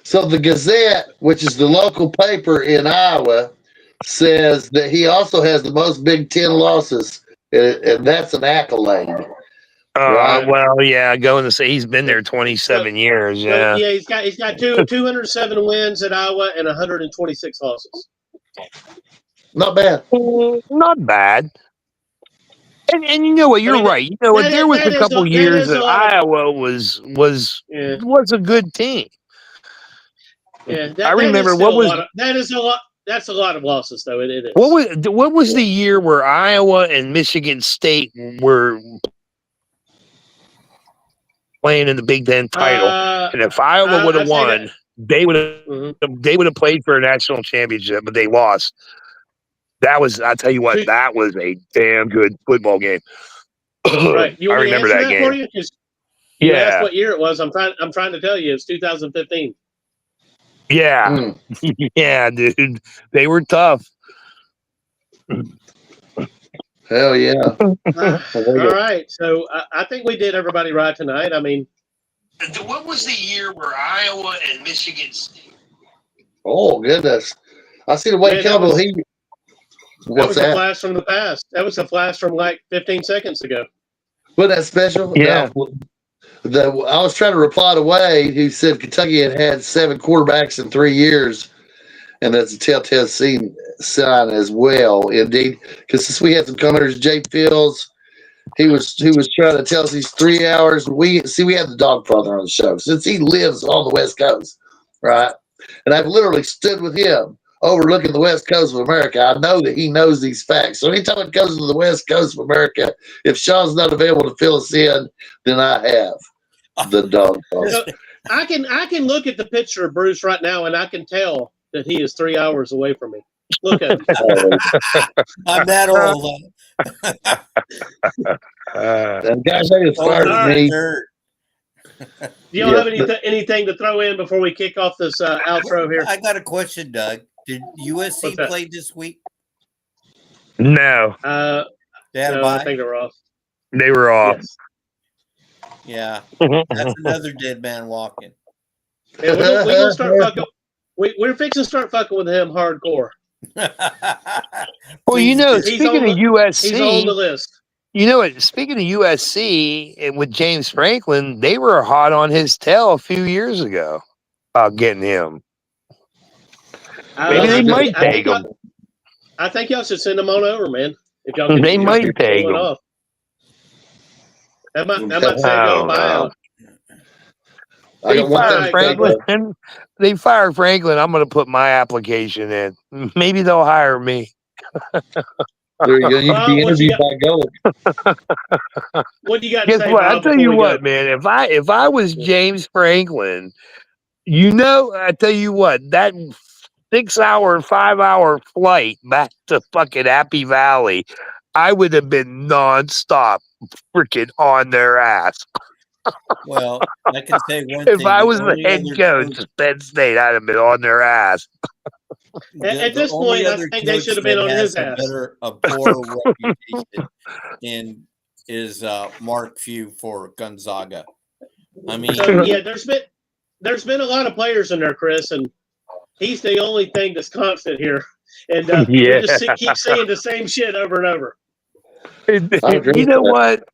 So the Gazette, which is the local paper in Iowa, says that he also has the most Big Ten losses, and that's an accolade. Right? Well, yeah, going to say he's been there 27 years. Yeah, yeah, he's got 207 wins at Iowa and 126 losses. Not bad. Not bad. And you know what? You're right. You know what? There was a couple years that Iowa was a good team. Yeah, I remember that's a lot of losses, though. It is. What was the year where Iowa and Michigan State were playing in the Big Ten title? And if Iowa would have won, they would have played for a national championship, but they lost. I tell you what, that was a damn good football game. Right. I remember that game. For you? Yeah, that's what year it was. I'm trying to tell you, it's 2015. Yeah, yeah, dude, they were tough. Hell yeah! All right, so I think we did everybody right tonight. I mean, what was the year where Iowa and Michigan State? Oh goodness! I see the way Campbell. That was a flash from the past. That was a flash from like 15 seconds ago. Wasn't that special? Yeah. No, I was trying to reply to Wade, who said Kentucky had 7 quarterbacks in 3 years, and that's a telltale sign as well, indeed. Because since we had some commenters, Jay Fields, he was trying to tell us these 3 hours. We had the Dogfather on the show since he lives on the West Coast, right? And I've literally stood with him overlooking the West Coast of America. I know that he knows these facts. So anytime it goes to the West Coast of America, if Sean's not available to fill us in, then I have the Dogfather. I can look at the picture of Bruce right now, and I can tell that he is 3 hours away from me. Look at him. I'm that old. That guy made it fire to me. Do y'all have anything to throw in before we kick off this outro here? I got a question, Doug. Did USC play this week? No. No, I think they were off. They were off. Yes. Yeah. That's another dead man walking. Yeah, we're gonna start fucking. We're fixing to start fucking with him hardcore. Well, you know, speaking of USC, he's on the list. You know what? Speaking of USC and with James Franklin, they were hot on his tail a few years ago about getting him. Maybe they might take him. I think y'all should send him on over, man. If y'all can, they might take him. Off. That might save y'all buyout. They fired Franklin. I'm going to put my application in. Maybe they'll hire me. There you go. You can be interviewed by Gold. What do you got? Guess what? I'll tell you what, man. If I was James Franklin, I tell you what, that 6-hour, 5-hour flight back to fucking Happy Valley, I would have been nonstop, freaking on their ass. Well, I can say one thing. If I was the head coach of Penn State, I'd have been on their ass. At this point, I think they should have been on his ass. A poor reputation and is Mark Few for Gonzaga. I mean, yeah, there's been a lot of players in there, Chris, and he's the only thing that's constant here. And we just keep saying the same shit over and over. You know what?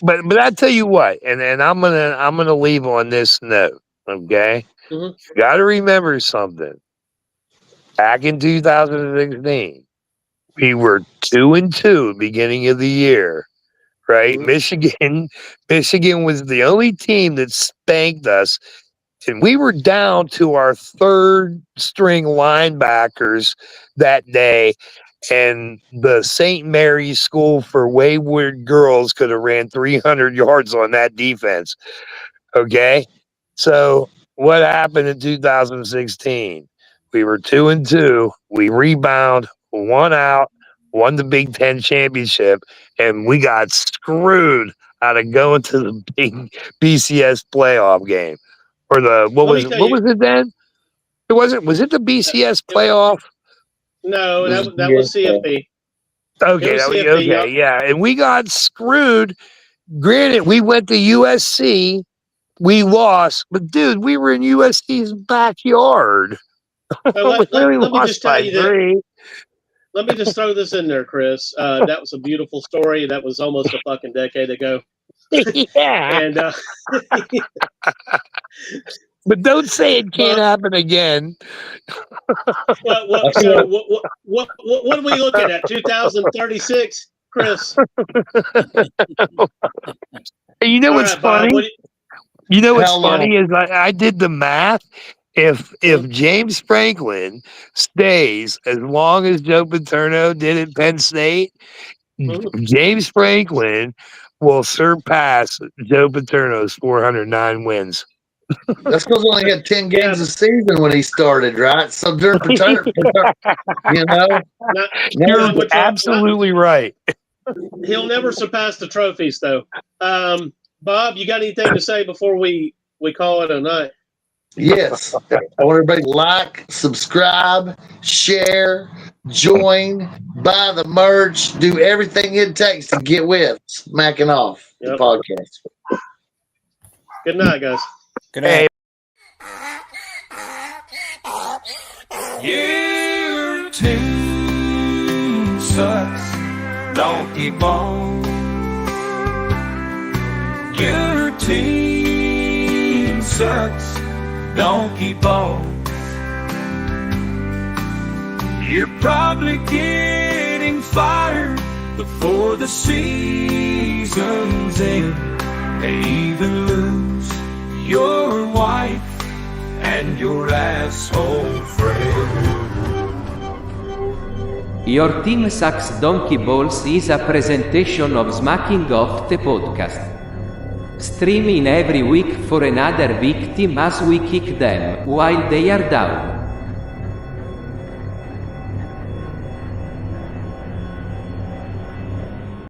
But I tell you what, and I'm gonna leave on this note. Okay, You got to remember something. Back in 2016, we were 2-2 beginning of the year, right? Michigan was the only team that spanked us, and we were down to our third string linebackers that day. And the St. Mary's School for Wayward Girls could have ran 300 yards on that defense. Okay. So what happened in 2016? We were 2-2. We rebound, won out, won the Big Ten championship, and we got screwed out of going to the big BCS playoff game. Or what was it then? Was it the BCS playoff? No, that was CFP. Okay, yeah. And we got screwed. Granted, we went to USC. We lost. But, dude, we were in USC's backyard. Let me just tell you that. Let me just throw this in there, Chris. That was a beautiful story. That was almost a fucking decade ago. Yeah. And but don't say it can't happen again. What are we looking at? 2036, Chris? You know what's funny? You know what's funny is I did the math. If James Franklin stays as long as Joe Paterno did at Penn State, James Franklin will surpass Joe Paterno's 409 wins. That's because he only had 10 games a season when he started, right? So during Paterno, you're absolutely right. He'll never surpass the trophies, though. Bob, you got anything to say before we call it a night? Yes. I want everybody to like, subscribe, share, join, buy the merch, do everything it takes to get with Smacking Off the podcast. Good night, guys. Good night. Your team sucks, donkey ball. team sucks donkey balls. You're probably getting fired before the season's end, and even lose your wife and your asshole friend. Your Team Sucks Donkey Balls is a presentation of Smacking Off the Podcast. Streaming every week for another victim as we kick them while they are down.